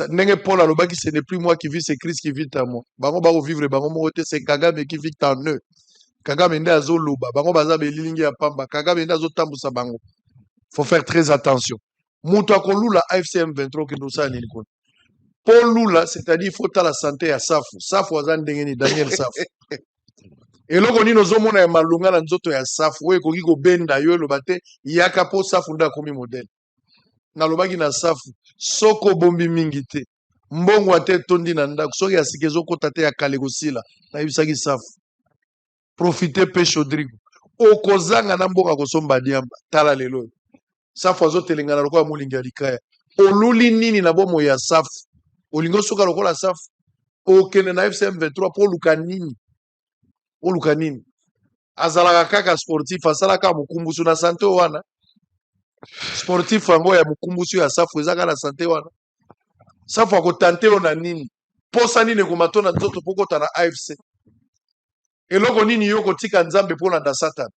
ndenge Paul alobaki ce n'est plus moi qui vis c'est Christ qui vit en moi bango bako vivre bango moko te c'est Kagame qui vit en eux Kagame nde azoloba bango baza belilingi ya pamba Kagame nde azotambusa bango faut faire très attention mutu akolula AFC M23 ke ndosala nini kuna Paul Lula c'est-à-dire faut ta la santé ya Safu aza ndenge ni Daniel Safu eloko nini ozomona ya malunga na nzoto ya Safu oyo ekoki kobenda yo eloba te yaka po Safu nde akomi modele nalobaki na Safu soko bombi mingi te mbongo ate tondi na ndako soki asika ezokota te ya kale kosila nayebisaki Safu profiter pe Chodrigo okozanga na mboka kosomba diamba tala lelo Safu azotelengana lokola molingi ya likaya oluli nini na bomo ya Safu olingo soka lokola Safu okende na FC M23 po luka nini azalaka kaka sportif asalaka mukumbusu na sante wana sportif yango ya mukumbusu ya Safu ezaka na sante wana Safu akotante yo na nini posa nini komato na nzoto pokota na AFC eloko nini yo kotika nzambe mpona da Satan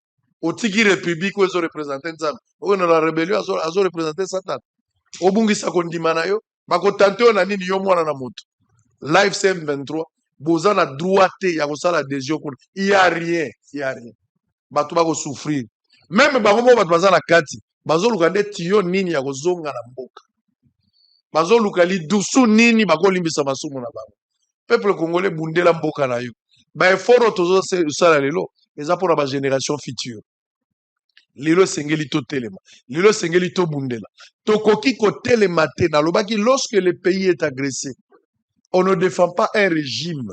otiki république oyo ezorepresente nzambe oyo na la rébellion azorepresente Satan obungisa kondima na yo bakotante yo na nini yo mwana na moto live CM23 boza na droit te ya kosala adhésion kuna il y a rien bato bakosouffrir même bango moko bato baza na kati bazoluka nde tiyo nini ya kozonga na mboka bazoluka lidusu nini bakolimbisa masumu na bango peuple congolais bundela mboka na yo baeffort oyo tozosala lelo eza mpona bagénération future lelo esengeli totelema lelo esengeli tobundela tokoki kotelema te nalobaki lorsque le pays est agressé on ne défend pas un régime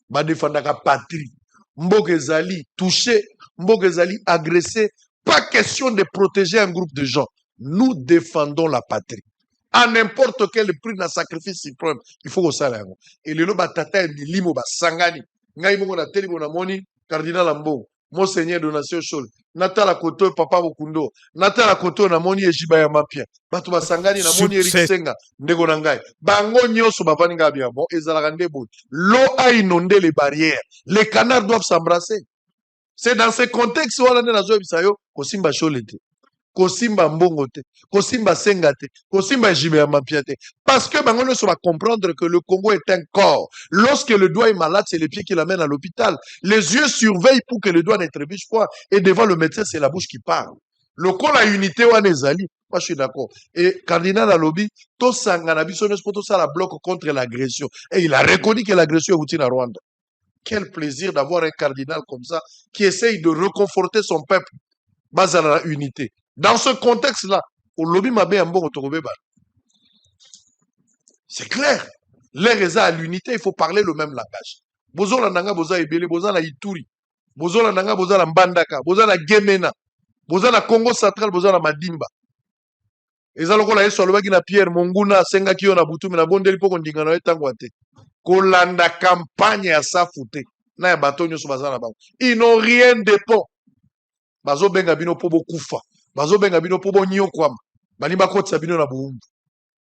badefendaka patrie mboka ezali touché mboka ezali agressé pas question de protéger un groupe de gens nous défendons la patrie à n'importe quel prix na sacrifice suprême il faut kosala yango et lelo batata ya milimo basangani ngai moko na telimo na moni cardinal Ambongo monseigneur Donatien Chol natala koto papa Bokundo natala koto na moni ejiba ya mapia bato basangani na moni Eric Senga ndeko na ngai bango nyonso bavani nga bien bon ezalaka nde boye l'eau a inondé les barrières les canards doivent s'embrasser c'est dans ce contexte wana nde nazoyebisa yo kosimba Chol te kosimba Mbongo te kosimba Senga te kosimba ejiba ya mapia te parce que bango nyonso va comprendre que le Congo est un corps lorsque le doigt est malade c'est les pieds qui l'amènent à l'hôpital les yeux surveillent pour que le doigt ne trébuche pas et devant le médecin c'est la bouche qui parle le corps la unité wana ezali moi je suis d'accord et cardinal alobi tosangana biso nyonso po tosala bloc contre l'agression et il a reconnu que l'agression euti na Rwanda quel plaisir d'avoir un cardinal comme ça qui essaye de reconforter son peuple bazala la unité dans ce contexte là olobi mabe ya mbongo tokobeba c'est clair L'air est à l'unité, il faut parler le même langage. Bozola nanga boza ebele, boza na Ituri, bozola nanga boza na Mbandaka, boza na Gemena, boza na Congo Central, boza na Madimba. Eza lokola Yesu alobaki na Pierre Monguna asengaki yo na butu me na bondeli mpo kondinga na yo ntango te. Kolanda campagne ya safu te na ya bato nyonso baza na bango. Ils n'ont rien de bon. Bazobenga bino mpo bokufa, bazobenga bino mpo bonyokwama, bali bakotisa bino na buumbu.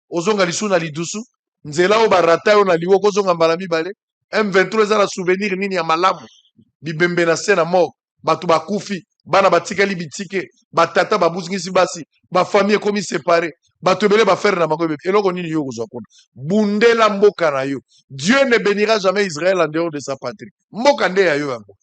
Ozonga lisu na lidusu, nzela oyo barata yo na liwoko ozonga mbala mibale. M23 eza na souvenir nini ya malamu, bibembe na se na mort, bato bakufi, bana batikali bitike, batata babuzingisi basi, bafamille ekomi séparé, bato ebele bafere na bango ebele. Eloko nini yo kozwa kuna? Bundela mboka na yo. Dieu ne bénira jamais Israël en dehors de sa patrie. Mboka nde ya yo yango.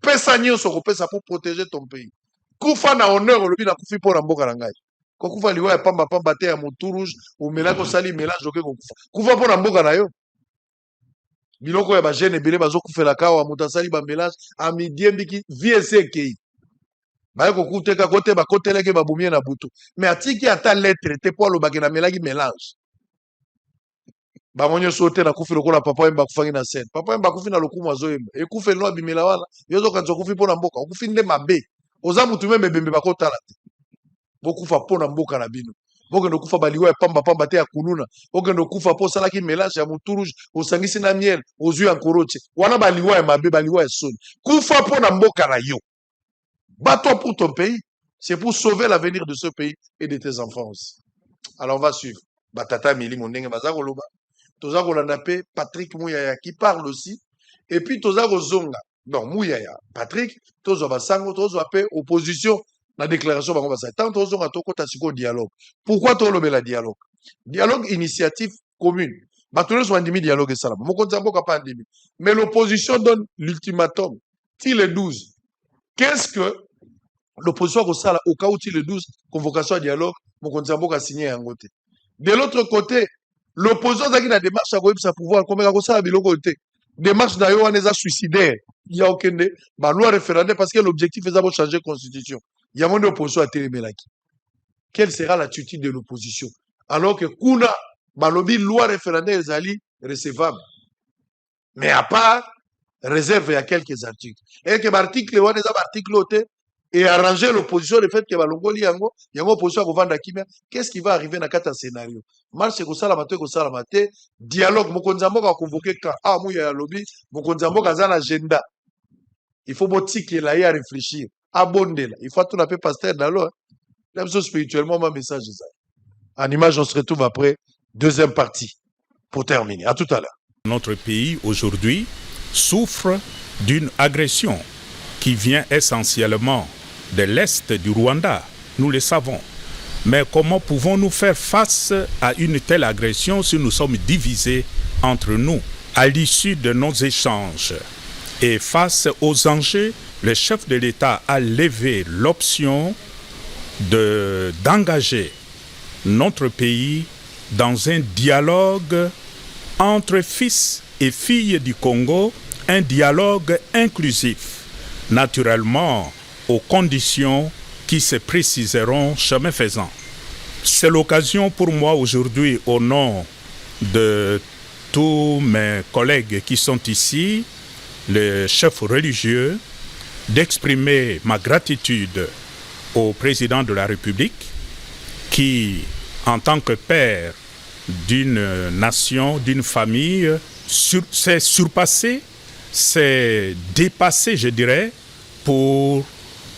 Pesa nyonso kopesa pour protéger ton pays. Kufa na honneur olobi na kufi mpo na mboka na ngai. Kokufa liwa ya pamba pamba te ya motu rouge, omelaki osali mélange oke kokufa. Kufa mpo na mboka na yo. Biloko ya bajene ebele bazokufelaka awa moto asali bamélange amidi embiki vie ese ekei. Baye kokuteka kote bakoteleke babumie na butu. Me atiki ata lettre te po alobaki na melaki mélange. Bango nyonso te na kufi lokola papa yemba kufangi na scène. Papa yemba kufi na lokumu azoyemba. Ekufe no abimela wana. Yozo kanzo kufi mpo na mboka. Okufi nde mabe. Oza mutu meme bembe bakotala te. Bokufa mpo na mboka na bino. Bokende kufa baliwa ya pamba pamba te ya kuluna. Bokende kufa po salaki mélange ya motu rouge, osangisi na miel, ozwi ya nkoroche. Wana baliwa ya mabe, baliwa ya soni. Kufa po na mboka na yo. Bats-toi pour ton pays. C'est pour sauver l'avenir de ce pays et de tes enfants aussi. Alors on va suivre. Batata Mili Mondenge Bazako Loba. Tozako Landape, Patrick Mouyaya qui parle aussi. Et puis Tozako Zonga. Non, Mouyaya. Patrick, Tozo Basango, Tozo Ape, opposition. La déclaration va commencer. Tant Tozo Atoko Tasiko dialogue. Pourquoi Tolo la dialogue? Dialogue initiative commune. Batounes sont endémiques dialogue et salam. Mon compte pas endémique. Mais l'opposition donne l'ultimatum. Til le 12. Qu'est-ce que l'opposition au cas où il le 12, convocation à dialogue, mon compte a signé un côté. De l'autre côté, l'opposition a une démarche à sa pouvoir, comme ça a de côté. Démarche d'ailleurs, on est suicidaire. Il y a aucun des loi référendaire parce que l'objectif est de changer la constitution. Il y a mon opposition à Télémélaki. Quelle sera l'attitude de l'opposition? Alors que Kuna, lobby loi référendaire est recevable. Mais à part, réserve à quelques articles. Et que l'article, on est article et arranger l'opposition, le fait que Balongoli yango opposition à vendre Kimia, qu'est-ce qui va arriver dans un scénario? Marche ko sala mate, dialogue, Mokonzambo a convoqué quand? Ah, mouya lobby, Mokonzambo a un agenda. Il faut botiquer là, y à réfléchir. Abonder là. Il faut tout l'appeler pasteur dans l'eau. Même chose spirituellement, mon message est ça. En image, on se retrouve après, deuxième partie, pour terminer. À tout à l'heure. Notre pays, aujourd'hui, souffre d'une agression qui vient essentiellement de l'Est du Rwanda. Nous le savons. Mais comment pouvons-nous faire face à une telle agression si nous sommes divisés entre nous? À l'issue de nos échanges et face aux enjeux, le chef de l'État a levé l'option d'engager notre pays dans un dialogue entre fils et filles du Congo, un dialogue inclusif, naturellement aux conditions qui se préciseront chemin faisant. C'est l'occasion pour moi aujourd'hui, au nom de tous mes collègues qui sont ici, les chefs religieux, d'exprimer ma gratitude au président de la République qui, en tant que père d'une nation, d'une famille, s'est surpassé, s'est dépassé, je dirais, pour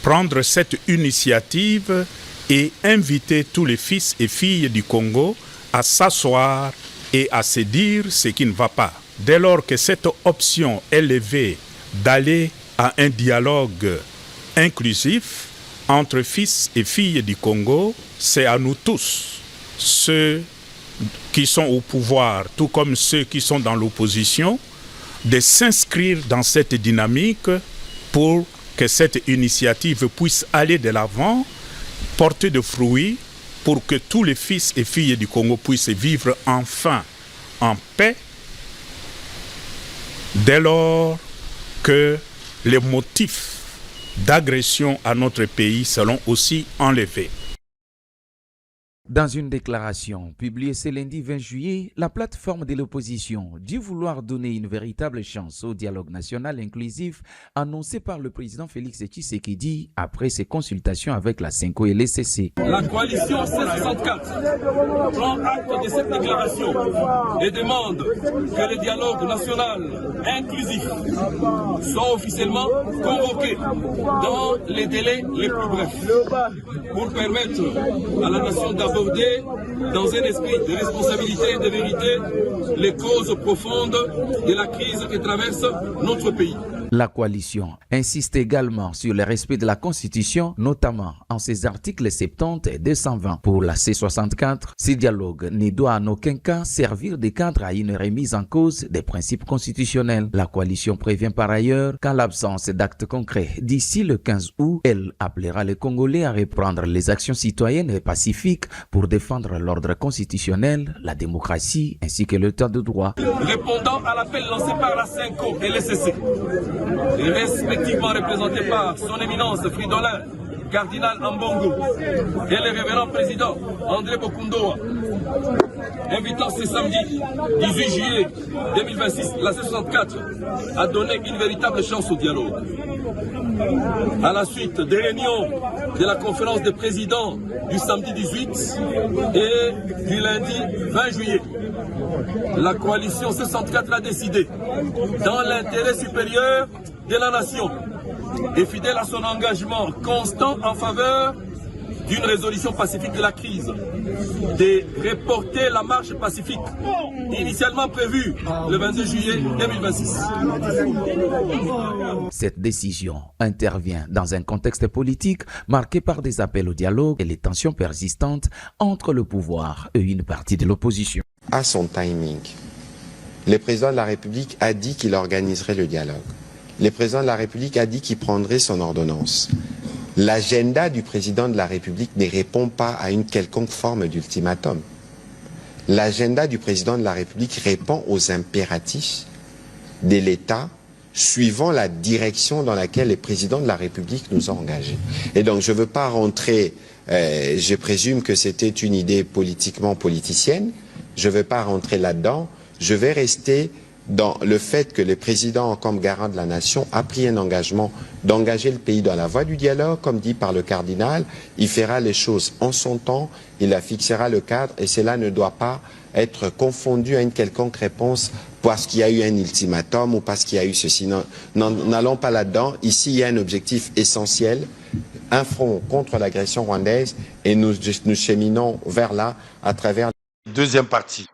prendre cette initiative et inviter tous les fils et filles du Congo à s'asseoir et à se dire ce qui ne va pas. Dès lors que cette option est levée d'aller à un dialogue inclusif entre fils et filles du Congo, c'est à nous tous, ceux qui sont au pouvoir, tout comme ceux qui sont dans l'opposition, de s'inscrire dans cette dynamique pour que cette initiative puisse aller de l'avant, porter de fruits, pour que tous les fils et filles du Congo puissent vivre enfin en paix, dès lors que les motifs d'agression à notre pays seront aussi enlevés. Dans une déclaration publiée ce lundi 20 juillet, la plateforme de l'opposition dit vouloir donner une véritable chance au dialogue national inclusif annoncé par le président Félix Tshisekedi après ses consultations avec la CENCO et l'ECC. La coalition C64 prend acte de cette déclaration et demande que le dialogue national inclusif soit officiellement convoqué dans les délais les plus brefs pour permettre à la nation d'aborder dans un esprit de responsabilité et de vérité les causes profondes de la crise que traverse notre pays. La coalition insiste également sur le respect de la Constitution, notamment en ses articles 70 et 220. Pour la C64, ce dialogue ne doit en aucun cas servir de cadre à une remise en cause des principes constitutionnels. La coalition prévient par ailleurs qu'en l'absence d'actes concrets d'ici le 15 août, elle appellera les Congolais à reprendre les actions citoyennes et pacifiques pour défendre l'ordre constitutionnel, la démocratie ainsi que l'état de droit. Répondant à l'appel lancé par la CENCO et l'ECC, et respectivement représentés par son éminence Fridolin, cardinal Ambongo, et le révérend président André Bokundoa, invitant ce samedi 18 juillet 2026 la C64 à donner une véritable chance au dialogue. À la suite des réunions de la conférence des présidents du samedi 18 et du lundi 20 juillet, la coalition C64 a décidé, dans l'intérêt supérieur de la nation et fidèle à son engagement constant en faveur d'une résolution pacifique de la crise, de reporter la marche pacifique initialement prévue le 22 juillet 2026. Cette décision intervient dans un contexte politique marqué par des appels au dialogue et les tensions persistantes entre le pouvoir et une partie de l'opposition. À son timing, le président de la République a dit qu'il organiserait le dialogue. Le président de la République a dit qu'il prendrait son ordonnance. L'agenda du président de la République ne répond pas à une quelconque forme d'ultimatum. L'agenda du président de la République répond aux impératifs de l'État suivant la direction dans laquelle le président de la République nous a engagés. Et donc je ne veux pas rentrer, je présume que c'était une idée politiquement politicienne, je ne veux pas rentrer là-dedans, je vais rester dans le fait que le président, comme garant de la nation, a pris un engagement d'engager le pays dans la voie du dialogue, comme dit par le cardinal. Il fera les choses en son temps, il fixera le cadre, et cela ne doit pas être confondu à une quelconque réponse parce qu'il y a eu un ultimatum ou parce qu'il y a eu ceci. N'allons pas là-dedans. Ici, il y a un objectif essentiel, un front contre l'agression rwandaise, et nous cheminons vers là à travers. Deuxième partie.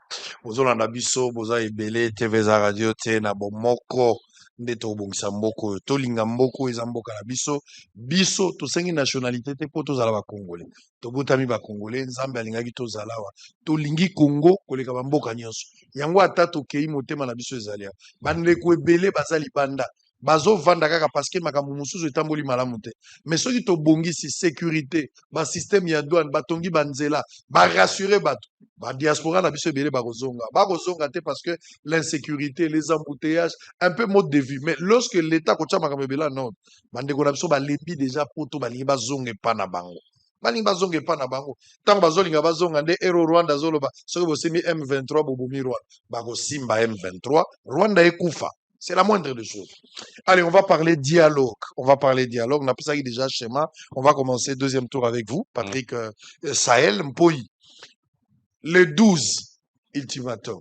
Bozolanda biso, boza ebele, TV za radio, te na bomoko, nde tobongisa mboko, tolinga mboko, eza mboka na biso. Biso, tosengi nationalité te po tozala ba Congolais. Tobotami ba Congolais, nzambe alingaki tozala wa. Tolingi Congo, koleka ba mboka nyonso. Yango ata tokei motema na biso ezalia. Bandeko ebele bazali banda. Bazo vanda kaka parce que makambo mususu etamboli malamu te. Mais soki tobongisi sécurité, ba système ya douane, batongi banzela, ba rassurer bato. Ba diaspora na biso ebele bakozonga. Bakozonga te parce que l'insécurité, les embouteillages, un peu mode de vie. Mais lorsque l'État kocha makambo ebele non, bandeko na biso balembi déjà poto balingi bazonga epa na bango. Balingi bazonga epa na bango. Tango bazolinga bazonga nde ero Rwanda zoloba, soki bosemi M23 bobomi Rwanda. Bakosimba M23, Rwanda ekufa. C'est la moindre des choses. Allez, on va parler dialogue. On va parler dialogue. On a ça déjà schéma. On va commencer deuxième tour avec vous, Patrick Sahel Mpoyi. Le 12 ultimatum.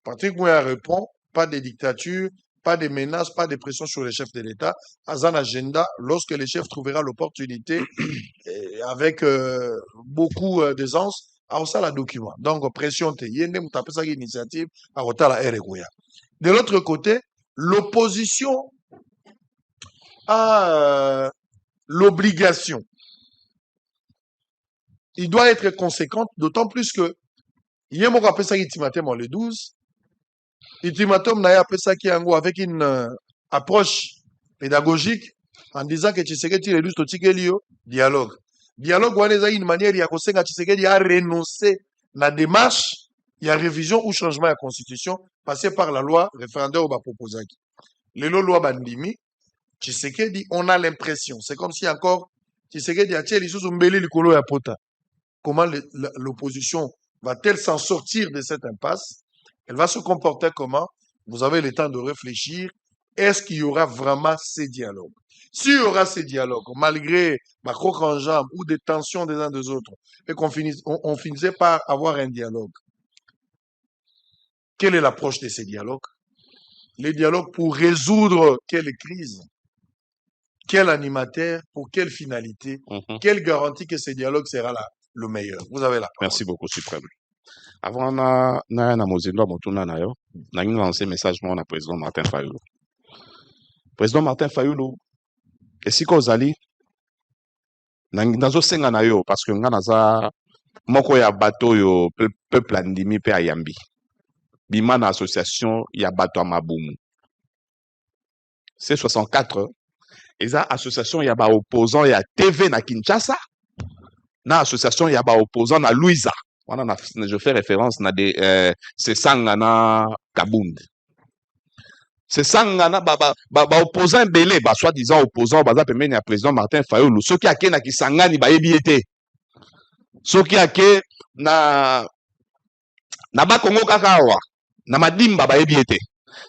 Patrick Mouya répond, pas de dictature, pas de menaces, pas de pression sur les chefs de l'État. À un agenda, lorsque le chef trouvera l'opportunité, avec beaucoup d'aisance, à ça la document. Donc, pression, yende mutapé ça initiative, à la REGOYA. De l'autre côté, l'opposition a l'obligation. Il doit être conséquente, d'autant plus que il y a mon rappel ça ultimatum le 12. Ultimatum n'a appelé ça qui avec une approche pédagogique en disant que Tshisekedi le 12 totikelio dialogue. Dialogue est une manière ya kosenga Tshisekedi a renoncer la démarche. Il y a révision ou changement de la constitution passé par la loi référendaire au proposaki. Les loi bandimi, Tshisekedi, on a l'impression, c'est comme si encore Tshisekedi a tiré les choses mbele likolo ya pota. comment l'opposition va-t-elle s'en sortir de cette impasse? Elle va se comporter comment? Vous avez le temps de réfléchir. Est-ce qu'il y aura vraiment ces dialogues? S'il y aura ces dialogues, malgré ma croque en jambe ou des tensions des uns des autres, et qu'on finissait par avoir un dialogue, quelle est l'approche de ces dialogues? Les dialogues pour résoudre quelle crise? Quel animateur? Pour quelle finalité? Quelle garantie que ce dialogue sera le meilleur? Vous avez la parole. Merci beaucoup, Suprême. Avant na mozindo motuna na yo, na ngi lancer message mo na président Martin Fayulu. Président Martin Fayulu, esika ozali nazo senga na yo parce que nga naza moko ya bato yo peuple andimi pe ayambi. Bima na association ya bato mabumu. C64 eza association ya ba opposant ya TV na Kinshasa, na association ya ba opposant na Louisa. Je fais référence à des Sangana Kabound. C'est Sangana opposant belé, soi-disant opposant, permet à président Martin Fayulu. Ceux qui a ké na ki Sangani ba ebiete. Ceux qui a ké na ba Congo kakawa, na madimba ba ebiete.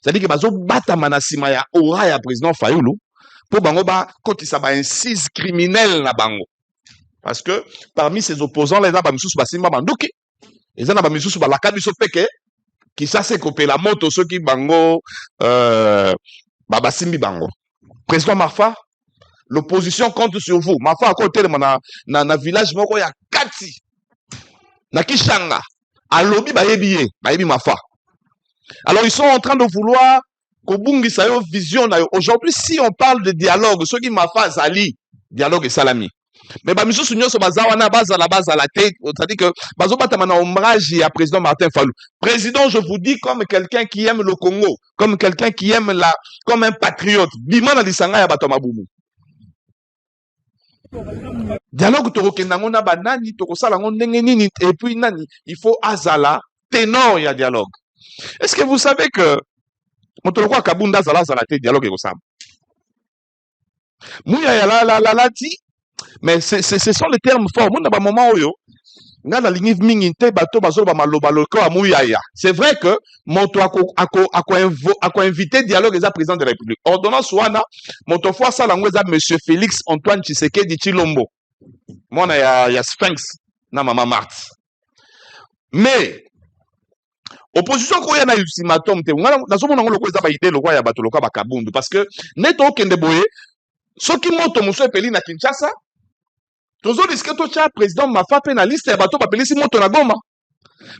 C'est-à-dire que bazo bata manasima ya ora ya président Fayulu pour bango ba kotisa ba incise criminel na bango. Parce que parmi ces opposants, les gens qui basimba banduki, les gens qui sont la kabiso peke, qui ça c'est coupé la moto ceux qui bango basimbi bango. Président Mafa, l'opposition compte sur vous. Mafa à côté de na village moko ya Kati, na Kishanga, à lobby bayebi Mafa. Alors ils sont en train de vouloir kobungi sa yo vision na yo. Aujourd'hui si on parle de dialogue, ceux qui Mafa zali dialogue et salami. Mais bah monsieur Sunyo baza na base à la tête, c'est-à-dire que bazo batama na ombrage à président Martin Fayulu. Président, je vous dis comme quelqu'un qui aime le Congo, comme quelqu'un qui aime comme un patriote. Bima na lisanga ya bato mabumu. Dialogue to kendango na banani to kosala ngo ndenge nini et puis nani, il faut azala ténor ya dialogue. Est-ce que vous savez que motoloko kabunda zala te dialogue ko sam. Muya ya la dit. Mais ce sont les termes forts. C'est vrai que Moto a invité dialogue des président de la République. Ordonnance Wana, Moto fois ça l'anglais monsieur Félix Antoine Tshisekedi Tshilombo. Moi il y a Sphinx na Mama Marthe. Mais opposition ko ya na ultimatum te. Na zo mona ngolo ko za ba idée le roi ya bato loka ba kabundu parce que neto kende boye soki moto muso epeli na Kinshasa tozo risque to cha président Mafa pe na liste ya bato ba pelisi moto na Goma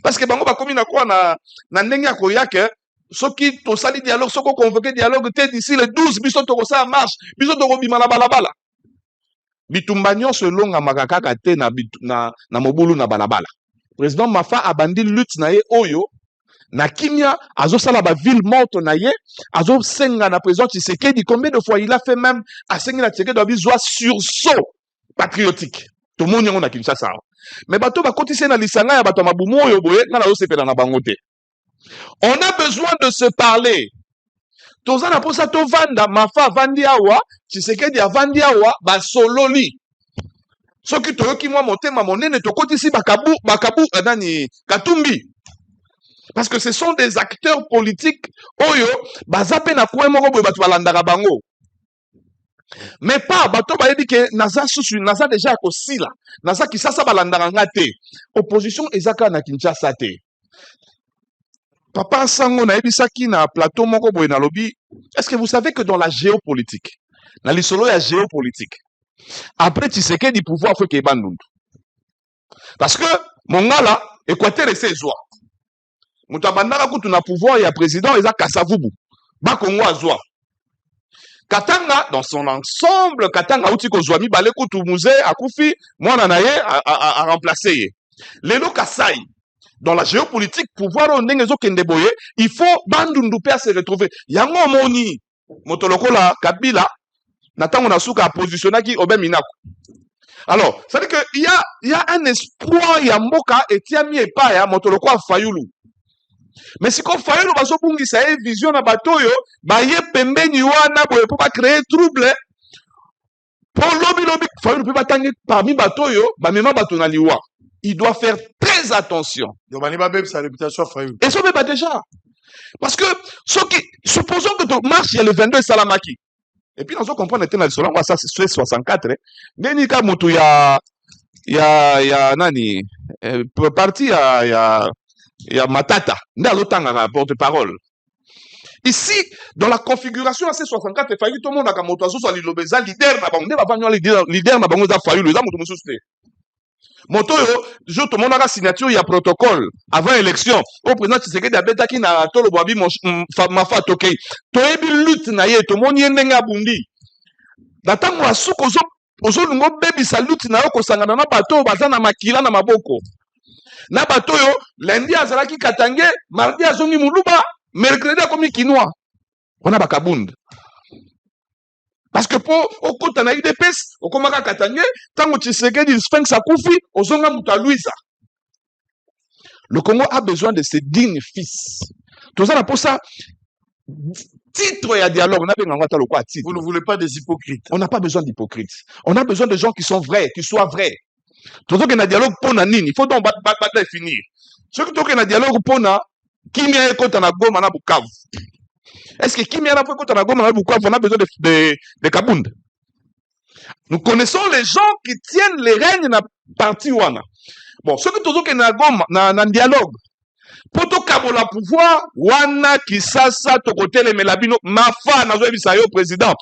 parce que bango ba komi na kwa na ndenge ya koyake soki to sali dialogue soko convoquer dialogue te d'ici le 12 biso to ko sa marche biso to ko bima na balabala bitumba nyonso longa makakaka te na mobulu na balabala. Président Mafa abandi lutte na ye oyo na kimia azo sala ba ville morte na ye azo senga na président Tshisekedi. Combien de fois il a fait même à senga na Tshisekedi doit bizwa sursaut patriotique. Tout le monde y a Kinshasa. Mais bato ba kotise na lisanga ya bato mabumu oyo boye na zo sepela na bango te. On a besoin de se parler. Tozana posa to vanda Mafa vandi awa Tshisekedi avandi awa ba sololi. Soki toyoki mwa motema monene to kotisi bakabu nani Katumbi. Parce que ce sont des acteurs politiques oyo bazape na kwe moko boye bato balandaka bango. Mais pas bato bayebi ke naza susu naza déjà kosila naza kisasa balandaka nga te. Opposition ezaka na Kinshasa te. Papa Sango na ebisaki na plateau moko boye na lobi. Est-ce que vous savez que dans la géopolitique, na lisolo ya géopolitique, après Tshisekedi pouvoir faut ke bandundu. Parce que mongala Équateur ese ezwa. Mutu abandaka kutu na pouvoir ya président eza Kasavubu. Ba Congo azwa. Katanga dans son ensemble, Katanga outi ko zwami bale kutu musée akufi mwana na ye a remplacer ye. Lelo Kasai dans la géopolitique pouvoir o ndenge zo kende boye, il faut bandundu pe se retrouver. Yango moni motoloko la Kabila natango na suka positionnaki Obeminako. Alors, ça veut dire que il y a un espoir ya mboka etiami epa ya motoloko a Fayulu. Mais si qu'on Fayulu baso bungi sa vision na batoyo ba ye pembeni wana boye pour pas créer trouble. Pour lobby Fayulu peut pas tangi parmi batoyo ba mema bato na liwa. il doit faire très attention. Donc, on va même sa réputation Fayoulou. Et ça va déjà. Parce que, supposons que tu marches, il y a le 22 Salamaki. Et puis, nous allons comprendre que ça, c'est 64. Nenika Moutou, il y a Nani, parti, il y a Matata. Il y a l'autre porte-parole. Ici, dans la configuration AC64, il faut que tout le monde a moto soit leader na bango, leader na bango za Fayoulou, za moto mususu. Moto yo, tout le monde a signature, il y a protocole avant élection. Au président Tshisekedi abeta ki na tolo boabi mafa tokei. Toyebi lutte na ye, to moni ndenga bundi. Datango asuko ozo lungo baby sa lutte na yo ko sangana na bato baza na makila na maboko. Na bato yo, lundi azalaki Katange, mardi azongi Muluba, mercredi akomi Kinois. On a bakabund. Parce que pour au côté na UDPS, au komaka Katange, tango Tshisekedi Sphinx akufi, ozonga muta Louisa. Le Congo a besoin de ses dignes fils. Tout ça pour ça titre et dialogue, on a besoin de quoi titre. Vous ne voulez pas des hypocrites. On n'a pas besoin d'hypocrites. On a besoin de gens qui sont vrais, qui soient vrais. Tout ça qu'il y a un dialogue pour Nanine, il faut donc battre finir. Ce qui est un dialogue pour na qui m'est contre na Goma na Bukavu. Est-ce que qui m'est là pour contre na Goma na Bukavu, on a besoin de Kabund? Nous connaissons les gens qui tiennent les règnes na parti wana. Bon, ce que tout ça qu'il y a un dialogue. Pour to kabola pouvoir, wana kisasa to côté les melabino mafa na zo ebisa yo président.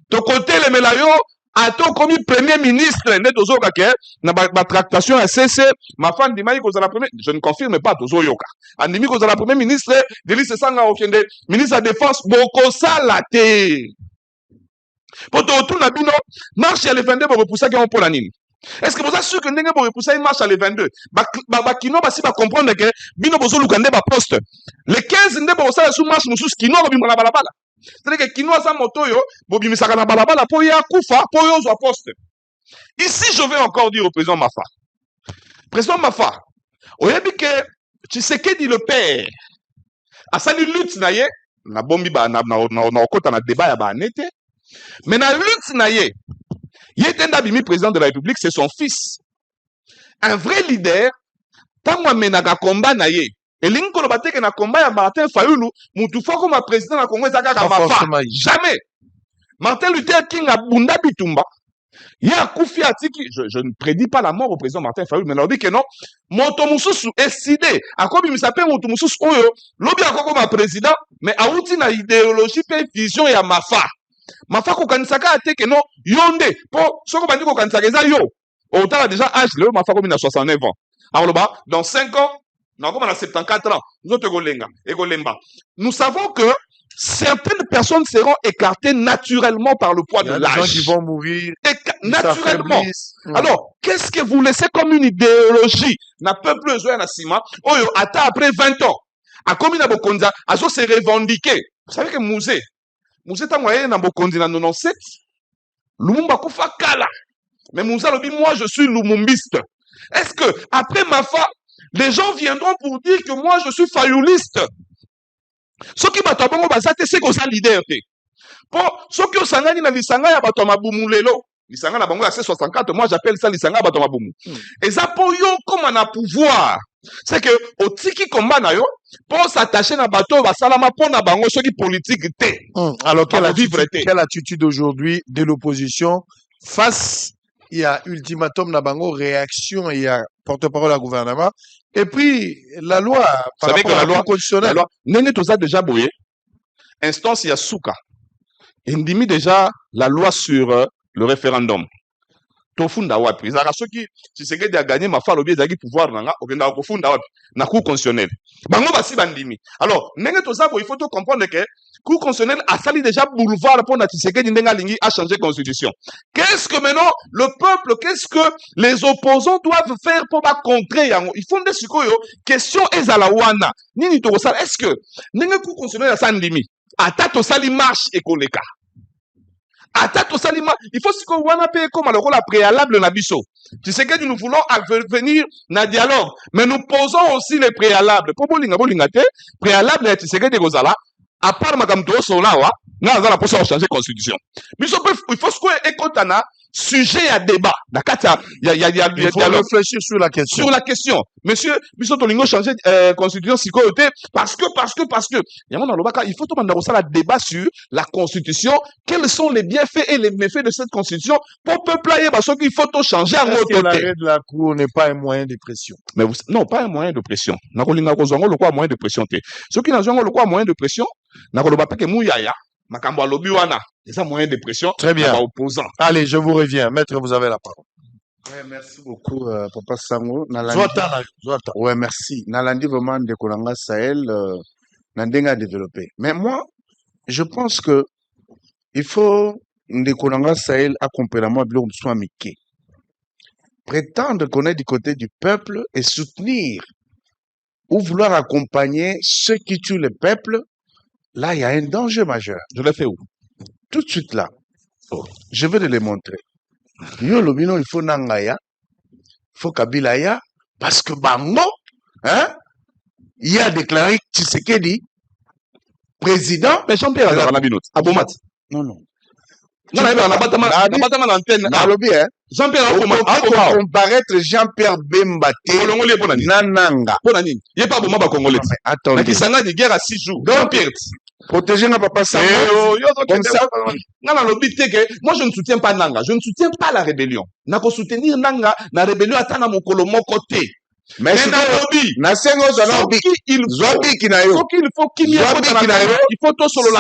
To côté les melayo ato komi premier ministre ne tozo kake na ba tractation à CC mafa ndimai ko za la premier, je ne confirme pas tozo yoka. Andimi ko za la premier ministre Delis Sanga okende ministre de défense boko salate. Pour to tout na bino marche le 22 pour repousser qui on pour la nini. Est-ce que vous êtes sûr que vous avez poussé une marche à le 22? Kino va comprendre que Bino Bozo Lukande va poste. Le 15 ne va pas sous marche Moussous Kino va bimba balabala. C'est-à-dire que Kino a sa moto yo, Bobi Misaka na balabala pour y a Koufa, pour y a poste. Ici, je vais encore dire au président Mafa. Président Mafa, au yabi que tu sais que dit le père. A sali lutte na ye, na bombi ba na okota na débat ya ba nete. Mais na lutte na ye. Yetenda Bimi, président de la République, c'est son fils. Un vrai leader, tant moi menaga combat na ye. Et l'inko le bateke na combat ya Martin Fayoulou, moutoufa comme président na Congo ezaka mafa. Jamais. Martin Luther King a bunda bitumba. Ya koufi atiki, je ne prédis pas la mort au président Martin Fayoulou, mais on dit que non. Moto mususu eside, akobi misape moto mususu oyo, lobi akoko ma président, mais aouti na idéologie pe vision ya mafa. Mafa kokanisaka ateke no yonde po soko bandi kokanisaka eza yo otala déjà âge le mafa komi na 69 ans alors là dans 5 ans na comme na 74 ans nous te golenga et golemba nous savons que certaines personnes seront écartées naturellement par le poids de l'âge. Il y a des gens qui vont mourir naturellement. Alors qu'est-ce que vous laissez comme une idéologie na peuple zoya na sima oyo ata après 20 ans a komi na bokonza azo se revendiquer. Vous savez que Mouzé Mouzé moyen na bokondi na 97 Lumumba kufa kala mais Mouzé lobi moi je suis lumumbiste. Est-ce que après Mafa les gens viendront pour dire que moi je suis fayouliste? Ce qui bato bongo bazate c'est que ça leader te pour ce qui osangani na lisanga ya bato mabumulelo lisanga na bango ya C64 moi j'appelle ça lisanga bato mabumu et ça pour yo comme on a pouvoir. C'est que au tiki combat na yo pour s'attacher na bateau basalama pour na bango ceux qui politique té. Alors quelle attitude aujourd'hui de l'opposition face il y a ultimatum na bango réaction il y a porte-parole à gouvernement et puis la loi par rapport à la loi constitutionnelle. La loi nene toza déjà boyé instance ya souka indimi déjà la loi sur le référendum. Tofunda wapi ezaka soki Tshisekedi a gagné Mafa lobi ezaki pouvoir nanga okenda kofunda wapi na cour constitutionnelle bango basi bandimi. Alors ndenge toza il faut comprendre que cour constitutionnelle a sali déjà boulevard pour na Tshisekedi ndenga lingi a changé constitution. Qu'est-ce que maintenant le peuple, qu'est-ce que les opposants doivent faire pour pas contrer yango? Il faut ndesi koyo question ezala wana nini to sala. Est-ce que ndenge cour constitutionnelle a sandimi ata to sali marche ekoleka Attaque Salima, il faut que wana paye comme alors la préalable na biso. Tu sais que nous voulons venir na dialogue, mais nous posons aussi les préalables. Pour bolinga te préalable tu sais que de gozala à part makamto solawa, na za la pour changer constitution. Biso il faut que ekotana sujet à débat. Il faut réfléchir sur la question. Sur la question. Monsieur, biso tolingo changer constitution sécurité parce que il faut tout mandar la débat sur la constitution, quels sont les bienfaits et les méfaits de cette constitution pour peuple parce qu'il faut tout changer en mode. L'arrêt de la cour n'est pas un moyen de pression. Mais non, pas un moyen de pression. Nakolinga kozongo le quoi moyen de pression te. Ceux qui n'ont le quoi moyen de pression, nakoloba pe ke muyaya, makambo alobi wana, c'est un moyen de pression. Très bien. Opposant. Allez, je vous reviens. Maître, vous avez la parole. Ouais, merci beaucoup, Papa Sango. Ouais, merci. Nalandi vraiment de Kolanga Sahel, Nandenga développé. Mais moi, je pense que il faut de Kolanga Sahel accompagner moi de soit miké. Prétendre qu'on est du côté du peuple et soutenir ou vouloir accompagner ceux qui tuent le peuple, là, il y a un danger majeur. Je l'ai fait où? Tout de suite là. Je vais te les montrer. Yo lobino il faut nangaya, il faut kabilaya, parce que Bango, hein, il a déclaré Tshisekedi président. Mais Jean-Pierre a la minute. Abomat. Non, non. Non, non, l'antenne. Jean-Pierre a comparaître Jean-Pierre Bemba Nananga. Il n'est pas bon, Congolais. Attendez. Mais qui s'en a des guerres à 6 jours. Jean-Pierre. Protéger ma papa Sango. Comme ça. Moi, je ne soutiens pas Nanga. Je ne soutiens pas la rébellion. Nako soutenir Nanga, la rébellion attend à mon colomo côté. Mais il faut tout solo la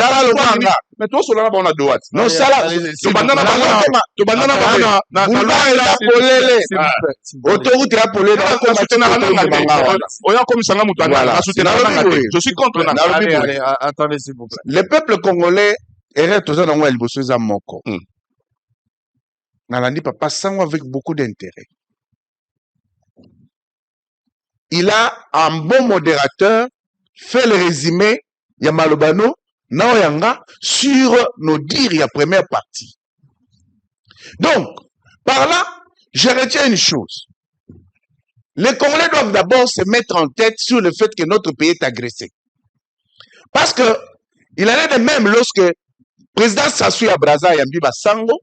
mais tout solo la bonne droite. Non, ça là. Je suis contre Nanga. Attendez, s'il vous plaît. Le peuple congolais est toujours dans le bossu à Moko. Nalandi Papa Sango avec beaucoup d'intérêt. Il a un bon modérateur fait le résumé Yamalobano Naoyanga sur nos dires la première partie. Donc, par là, je retiens une chose. Les Congolais doivent d'abord se mettre en tête sur le fait que notre pays est agressé. Parce que il en est de même lorsque le président Sassou Abraza Yambiba Sango,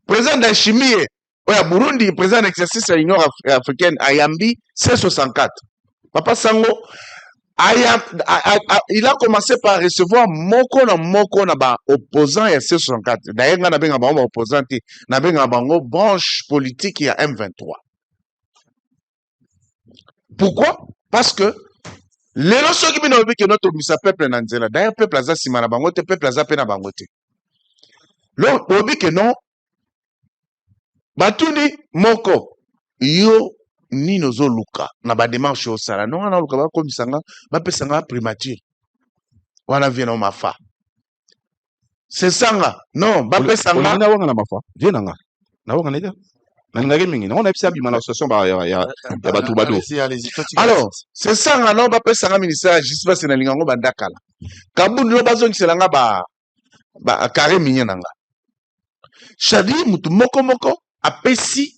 président d'Achimie au Burundi, président d'exercice de l'Union africaine à Yambi, C64. Papa Sango, il a commencé par recevoir moko na ba opposant à C64. D'ailleurs, on a bien un opposant, on a bien une branche politique qui a M23. Pourquoi? Parce que les lorsque qui nous que notre peuple nanzela, d'ailleurs peuple aza simana bangote, peuple aza pena bangote. L'obi que non. Batuni moko yo ni nozo luka na ba démarche au sala non na luka ba komisanga ba pesanga primature wana viena mafa c'est sanga non ba pesanga na wanga na mafa viena nga na wanga nega na ngage mingi na on a pisa bima na association ba ya batu bado. Alors c'est sanga non ba pesanga ministère de justice parce na lingango bandakala kabundu lo bazongi selanga ba carré mingi nanga chadi mutu moko apesi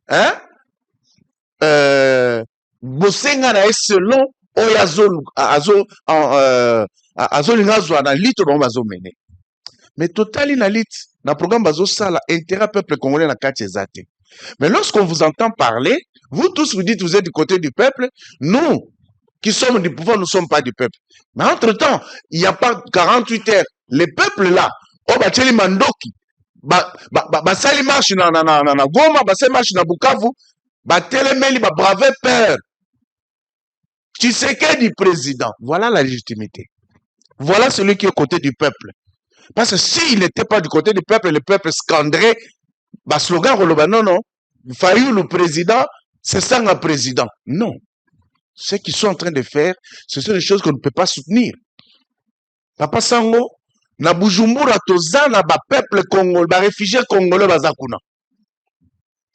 hein bosenga na selon oyo azolinga zwa na litre bango bazomene mais totali na litre na programme bazosala intérêt peuple congolais na kati ezate. Mais lorsqu'on vous entend parler, vous tous vous dites vous êtes du côté du peuple, nous qui sommes du pouvoir, nous ne sommes pas du peuple. Mais entre-temps, il n'y a pas 48 heures, les peuples là, Bateli Mandoki, basali marche na Goma, basali marche na Bukavu, batelemeli ba brave peur. Tshisekedi président, voilà la légitimité. Voilà celui qui est au côté du peuple. Parce que s'il n'était pas du côté du peuple, le peuple scanderait slogan non, Fayou le président, c'est ça un président. Non. Ce qu'ils sont en train de faire, ce sont des choses qu'on ne peut pas soutenir. Papa Sango, na Bujumbura toza na ba peuple congolais, ba réfugiés congolais bazakuna.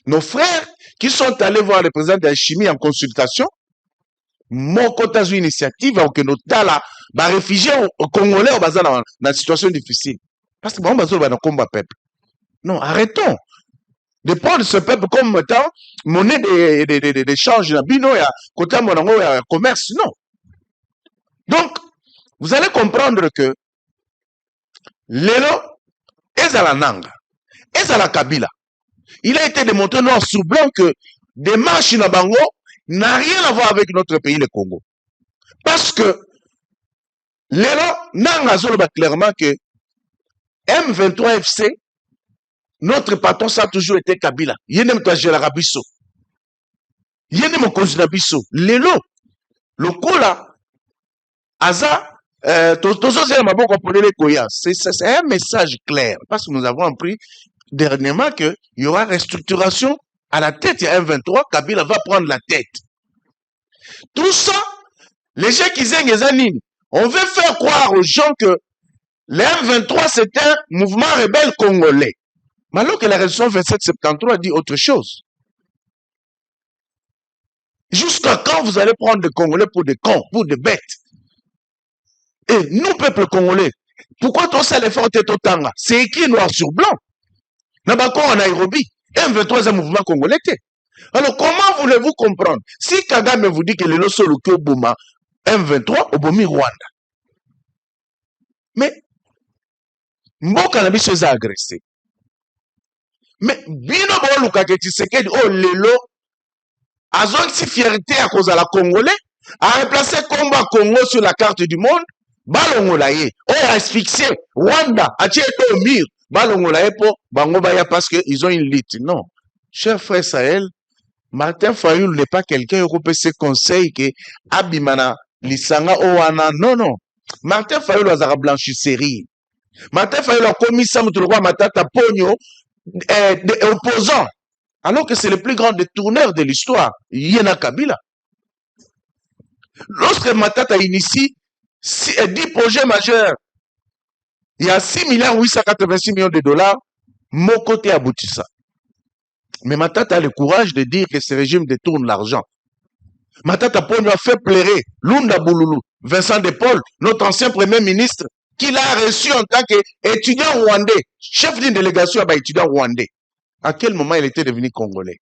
Nos frères qui sont allés voir le président de la chimie en consultation, mon côté une initiative que nos tala ba réfugiés congolais bazana dans une situation difficile. Parce que bon bazo ba na combat peuple. Non, arrêtons de prendre ce peuple comme étant monnaie d'échange na bino ya côté monango ya commerce. Non. Donc, vous allez comprendre que Lelo ezala nanga Et ça la Kabila. Il a été démontré noir sur blanc que des marches Nabango n'a rien à voir avec notre pays, le Congo. Parce que, l'élan, n'a clairement que M23 FC, notre patron, ça a toujours été Kabila. Yénem Tajela Rabiso. Yénem Okonzinabiso. L'élan, le Kola, Aza, c'est un message clair. Parce que nous avons appris dernièrement qu'il y aura restructuration à la tête. Il y a M23, Kabila va prendre la tête. Tout ça, les gens qui zènent, on veut faire croire aux gens que le M23 c'est un mouvement rebelle congolais. Mais alors que la résolution 2773 dit autre chose. Jusqu'à quand vous allez prendre des Congolais pour des cons, pour des bêtes? Et nous, peuple congolais, pourquoi tout ça les faire au Tanga? C'est écrit noir sur blanc. Nabako en Nairobi, M23 c'est un mouvement congolais. Alors comment voulez-vous comprendre? Si Kagame vous dit que le solo que Obama M23, Obomi Rwanda. Mais Mboka Nabi se a agressé. Mais Bino Boluka que Tshisekedi oh lelo a une fierté à cause de la Congolais, a remplacé combat Congo sur la carte du monde. Balongolaye, oh asphyxié, Rwanda, a tué au mur. Balongolaye pour Bangobaya parce qu'ils ont une lutte. Non. Cher frère Sahel, Martin Fayoul n'est pas quelqu'un qui peut se conseiller que Abimana, Lisanga, Owana. Non, non. Martin Fayoul a une blanchisserie. Martin Fayoul a commis ça, Matata Pogno, opposant. Alors que c'est le plus grand détourneur de l'histoire. Yéna Kabila. Lorsque Matata initie 10 projets majeurs, il y a 6,886 milliards de dollars, mon côté aboutit ça. Mais Matata a le courage de dire que ce régime détourne l'argent. Matata Pogno a fait pleurer Lunda Bouloulou, Vincent Depaul, notre ancien premier ministre, qu'il a reçu en tant qu'étudiant rwandais, chef d'une délégation à étudiant rwandais. À quel moment il était devenu congolais?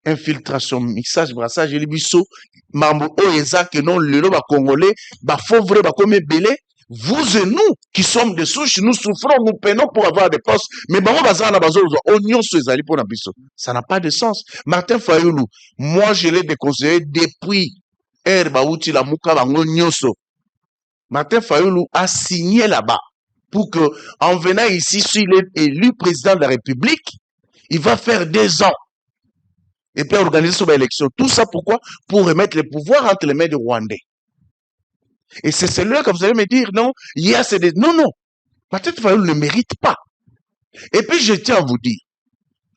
Infiltration, mixage, brassage, libiso, mambo, oeza, que non, le ba congolais, ba faux vrai, ba comme belé. Vous et nous, qui sommes des souches, nous souffrons, nous peinons pour avoir des postes. Mais bon, oignon sur les alliés pour l'ambition. Ça n'a pas de sens. Martin Fayoulou, moi, je l'ai déconseillé depuis Baouti, la Mouka, Bangonyoso. Martin Fayoulou a signé là-bas pour que, en venant ici, s'il est élu président de la République, il va faire 2 ans. Et puis organiser son élection. Tout ça pourquoi? Pour remettre le pouvoir entre les mains des Rwandais. Et c'est celui-là que vous allez me dire, non, il y a ces... Non, non. Martin Fayoulou ne mérite pas. Et puis je tiens à vous dire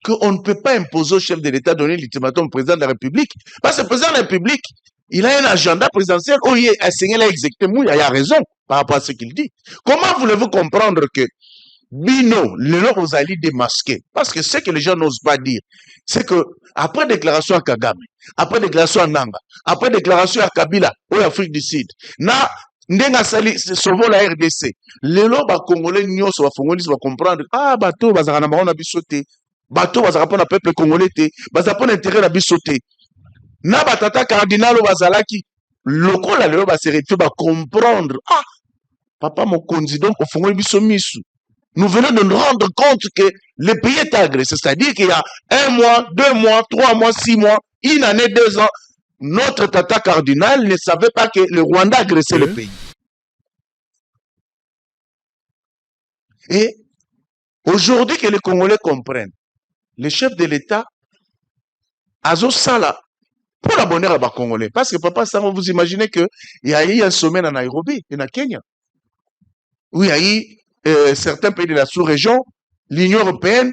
qu'on ne peut pas imposer au chef de l'État de donner l'ultimatum au président de la République. Parce que le président de la République, il a un agenda présidentiel où il est assigné à exécuter. Il a raison par rapport à ce qu'il dit. Comment voulez-vous comprendre que Bino, le long vous allez démasquer? Parce que ce que les gens n'osent pas dire, c'est que après déclaration à Kagame, après déclaration à Nanga, après déclaration à Kabila, ou Afrique du Sud, na ndenga sali sauver la RDC. Le long ba congolais nyos va fongolis va comprendre ah bateau bazaka na bango na bisoté. Bateau bazaka pour na peuple congolais té, bazaka pour intérêt na bisoté. Na batata cardinal bazalaki lokola le ba se retrouver ba comprendre ah papa Mokonzi donc au fongoli biso misu. Nous venons de nous rendre compte que le pays est agressé. C'est-à-dire qu'il y a 1 mois, 2 mois, 3 mois, 6 mois, 1 année, 2 ans, notre tata cardinal ne savait pas que le Rwanda agressait le pays. Et aujourd'hui que les Congolais comprennent, le chef de l'État, Azo Sala, pour la bonheur à Congolais. Parce que papa, ça, vous imaginez qu'il y a eu un sommet à Nairobi, et à Kenya, où il y a eu certains pays de la sous-région, l'Union européenne,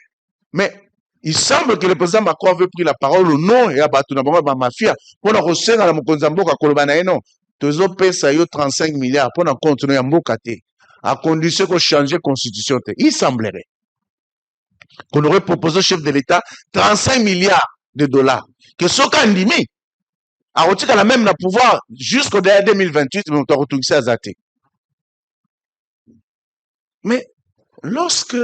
mais il semble que le président Macron avait pris la parole au nom et à Batunabama Mafia pour nous recevoir à la Mokonzambo à Kolobanaeno. Tozo pesa yo 35 milliards pour nous continuer à Mbokate, à condition qu'on change la constitution. Il semblerait qu'on aurait proposé au chef de l'État 35 milliards de dollars. Que ce qu'on limite, à retirer la même pouvoir jusqu'au 2028, mais on t'a retrouvé ça à Zate. Mais lorsque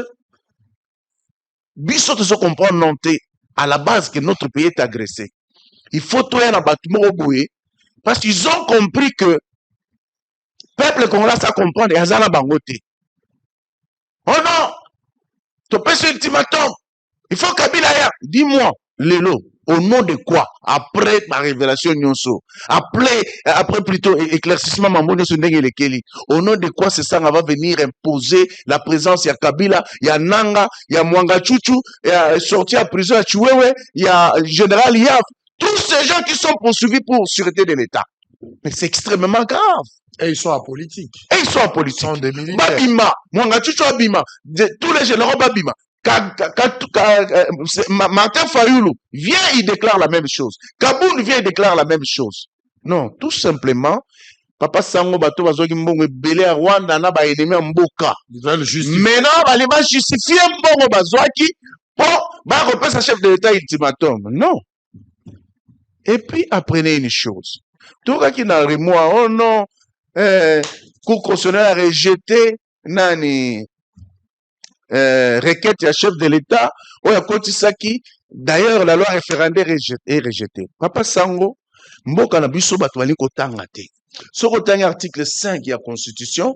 Bissot se comprend monter à la base que notre pays est agressé, il faut tout un abattement au boué parce qu'ils ont compris que le peuple congolais ça comprendre et Azana Bangote. Oh non! topesi ultimatum. Il faut Kabila ya. Dis-moi, Lelo, au nom de quoi? Après ma révélation Nyonso, après plutôt éclaircissement Mamono Sundenge Lekeli, au nom de quoi ce sang va venir imposer la présence, il y a Kabila, il y a Nanga, il y a Mwanga Chuchu, il y a sorti à prison à Chouewe, il y a Général Yav, tous ces gens qui sont poursuivis pour sûreté de l'État. Mais c'est extrêmement grave. Et ils sont apolitiques. Et ils sont apolitiques. Ils sont des militaires. Babima, Mwanga Chuchu Abima, tous les généraux Babima. Martin Fayoulou vient, il déclare la même chose. Kaboun vient, il déclare la même chose. Non, tout simplement, Papa Sango Bato Bazoki Mbongo Belé à Rwanda na ba ennemi Mboka. Ils veulent justifier. Maintenant, ba leba justifier Mbongo Bazoki pour ba repasser sa chef de l'État ultimatum. Non. Et puis apprenez une chose. Tout cas qui n'a remoi, oh non, Cour constitutionnelle a rejeté nani requête à chef de l'État, d'ailleurs la loi référendaire est rejetée. Papa Sango, mboka na biso bato bali kotanga te. So kotanga article 5 de la Constitution,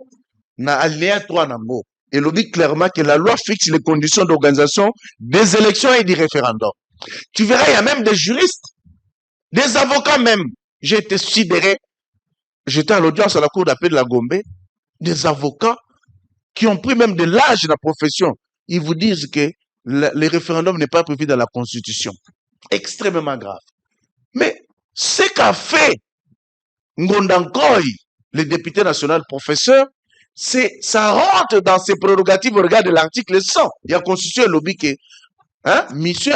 na alinéa 3 na mbo. Elle dit clairement que la loi fixe les conditions d'organisation des élections et du référendum. Tu verras, il y a même des juristes, des avocats même. J'ai été sidéré. J'étais à l'audience à la cour d'appel de la Gombe, des avocats qui ont pris même de l'âge de la profession, ils vous disent que le référendum n'est pas prévu dans la Constitution. Extrêmement grave. Mais ce qu'a fait Ngondankoy, le député national professeur, ça rentre dans ses prérogatives au regard de l'article 100. Il y a Constitution et lobby que, hein, monsieur,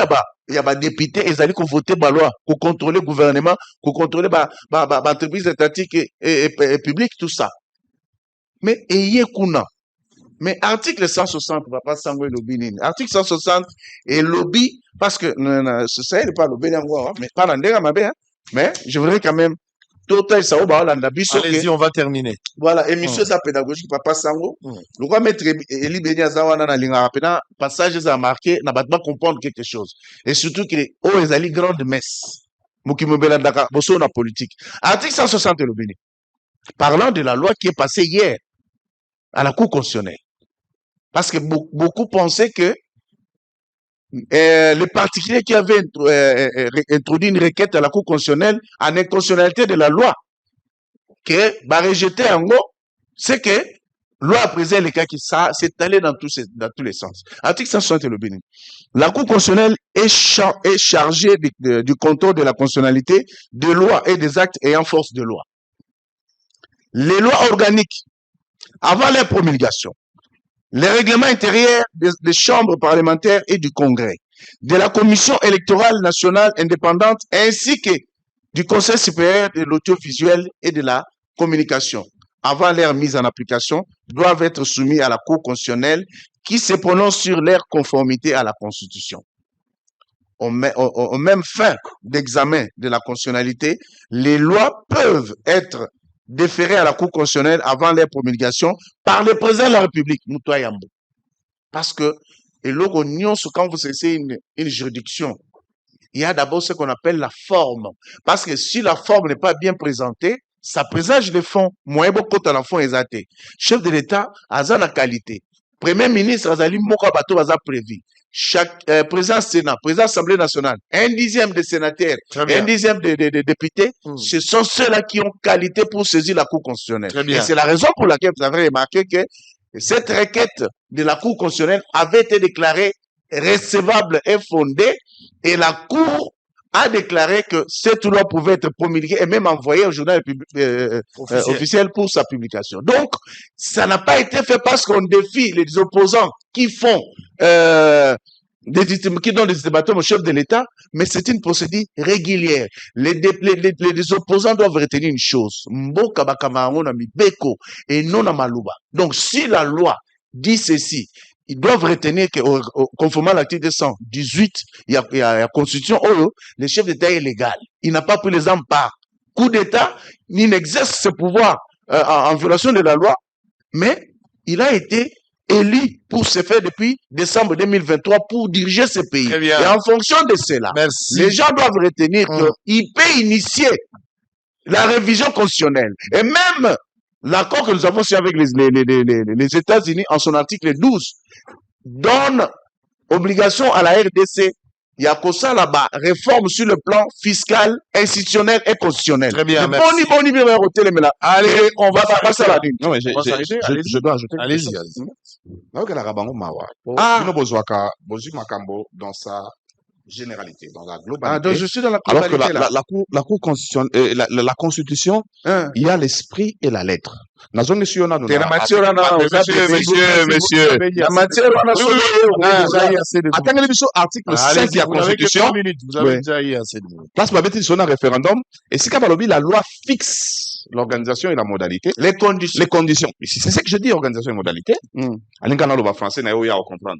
il y a des députés, ils allaient voter la loi, pour contrôler le gouvernement, pour contrôler l'entreprise étatique et publique, tout ça. Mais, ayez kuna. Mais article 160, papa Sango et lobby nini. Article 160 et lobby, parce que, ça n'est pas lobby d'angois, mais pas l'andéga ma bien, mais je voudrais quand même, total ça au bas l'andabiso. Allez-y, on va terminer. Voilà, émission sa pédagogique, papa Sango. Le roi maître Eli Benia Zawana na linga rapena, passage a marqué, n'a pas comprendre quelque chose. Et surtout qu'il est, oh, les alliés grande messe. Mukimobela Daka, bosso na politique. Article 160 et lobby. Parlant de la loi qui est passée hier à la Cour constitutionnelle. Parce que beaucoup pensaient que les particuliers qui avaient introduit une requête à la Cour constitutionnelle en inconstitutionnalité de la loi, que rejeter en gros, c'est que loi à présent les cas qui ça s'est allé dans tous les sens. Article 160 le Bénin. La Cour constitutionnelle est chargée du contrôle de la constitutionnalité des lois et des actes ayant force de loi. Les lois organiques, avant leur promulgation, les règlements intérieurs des chambres parlementaires et du Congrès, de la Commission électorale nationale indépendante ainsi que du Conseil supérieur de l'audiovisuel et de la communication, avant leur mise en application, doivent être soumis à la Cour constitutionnelle qui se prononce sur leur conformité à la Constitution. Au même fin d'examen de la constitutionnalité, les lois peuvent être déféré à la Cour constitutionnelle avant leur promulgation par le président de la République, Moutoua Yambo. Parce que, et quand vous cessez une juridiction, il y a d'abord ce qu'on appelle la forme. Parce que si la forme n'est pas bien présentée, ça présage le fond. Moi, beaucoup de fond exaté. Chef de l'État, a la qualité. Premier ministre, Azali Moko Bato, a prévu. Chaque président Sénat, président Assemblée nationale, 1/10 des sénateurs, 1/10 des députés, ce sont ceux-là qui ont qualité pour saisir la Cour constitutionnelle. Et c'est la raison pour laquelle vous avez remarqué que cette requête de la Cour constitutionnelle avait été déclarée recevable et fondée, et la Cour a déclaré que cette loi pouvait être promulguée et même envoyée au journal officiel pour sa publication. Donc, ça n'a pas été fait parce qu'on défie les opposants qui font qui donnent des ultimatums au chef de l'État, mais c'est une procédure régulière. Les opposants doivent retenir une chose. Mboka bakamarango na mibeko et non na maluba. Donc, si la loi dit ceci, ils doivent retenir que, conformément à l'article 118, il y a la Constitution, le chef d'État est légal. Il n'a pas pris les armes par coup d'État, ni n'exerce ce pouvoir en violation de la loi, mais il a été élu pour ce faire depuis décembre 2023 pour diriger ce pays. Et en fonction de cela, les gens doivent retenir qu'il peut initier la révision constitutionnelle. Et même l'accord que nous avons signé avec les États-Unis en son article 12 donne obligation à la RDC, il y a que ça là-bas, réforme sur le plan fiscal, institutionnel et constitutionnel. Très bien, Mais merci. allez, on va passer à la ligne. Non, mais On va s'arrêter, allez-y. je dois ajouter quelque Allez-y, chose. nayokelaka bango mawa Ah. bino bozwaka bozwi makambo dans sa généralité, dans la Ah, globalité. donc je suis dans la Alors que globalité là. la cour constitutionnelle, la constitution, Hein. il y a l'esprit et la lettre. Nazongi si on a T'es la matière, on a- monsieur. La matière, on a Oui, oui, oui, Vous avez déjà eu assez de minutes. Attendez biso article 5 Allez-y, de la vous n'avez que constitution. 3 minutes. Vous avez Ouais. déjà eu assez de minutes. Place babeti sur un référendum. Et si Kabalobi, la loi fixe l'organisation et la modalité, les conditions. les conditions. Mais c'est ce que je dis, organisation et modalité. Mm. Alingana loba français na yo ya comprendre.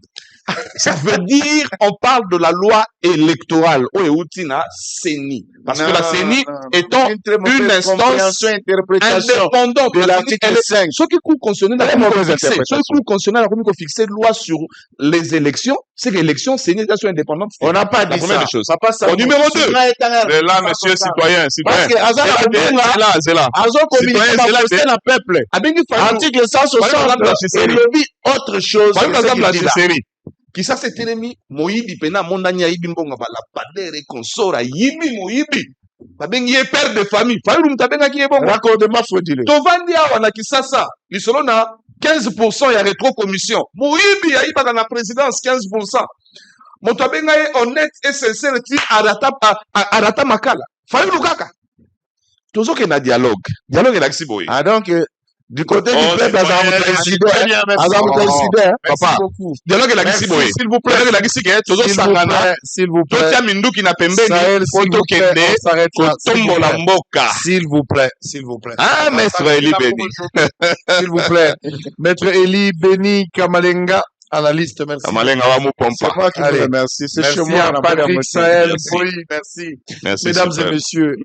Ça veut dire, on parle de la loi électorale. Outina CENI. Parce que la CENI étant une instance indépendante de l'article 5. Ce qui coûte constitutionnel, Très mauvaise ce qui coûte constitutionnel, la commission fixer loi sur les élections, c'est que l'élection CENI sont indépendantes. On n'a pas La dit première ça. des choses. Papa, ça Au numéro 2. c'est là, monsieur citoyen, Parce que Azar c'est là. Azor communique Citoyen, pas c'est là, forcer c'est- le peuple. Abengi Fayou. Article 160, Fayou, il lobby autre chose. Par que ce exemple, la qu'il dit là. série. Qui ça c'est ennemi moyibi pena mondani ya ibi mbonga bala padere consora yibi moyibi. Babengi ye père de famille. Fayulu mtabenga ki ye bongo. Raccordement frauduleux. Tovandi awa na kisasa. Lisolo na 15% ya rétro-commission. Moyibi ya iba na présidence 15%. Moto abenga ye honnête et sincère ti arata makala. Fayulu kaka. Tozoke na dialogue. Dialogue est l'axi boy. Ah donc, du côté du peuple, Très bien, merci. Papa. beaucoup. Dialogue est l'axi boy. S'il vous plaît. Dialogue est l'axi ke tozo S'il vous sangana. plaît. S'il vous plaît. Totia minduki na pembeni. Sahel, s'il vous plaît, Kende. on s'arrête là. S'il vous Kotombo la plaît. mboka. S'il vous plaît. S'il vous plaît. Ah, maître Eli Beni. S'il vous plaît. Maître Eli Beni Kamalenga à la liste, merci. Kamalenga wa mu c'est pompa. moi qui vous Allez. remercie. C'est Merci chez moi. à on n'a pas Patrick d'amitié. Sahel, Merci. oui, merci. Merci, Mesdames super. et messieurs,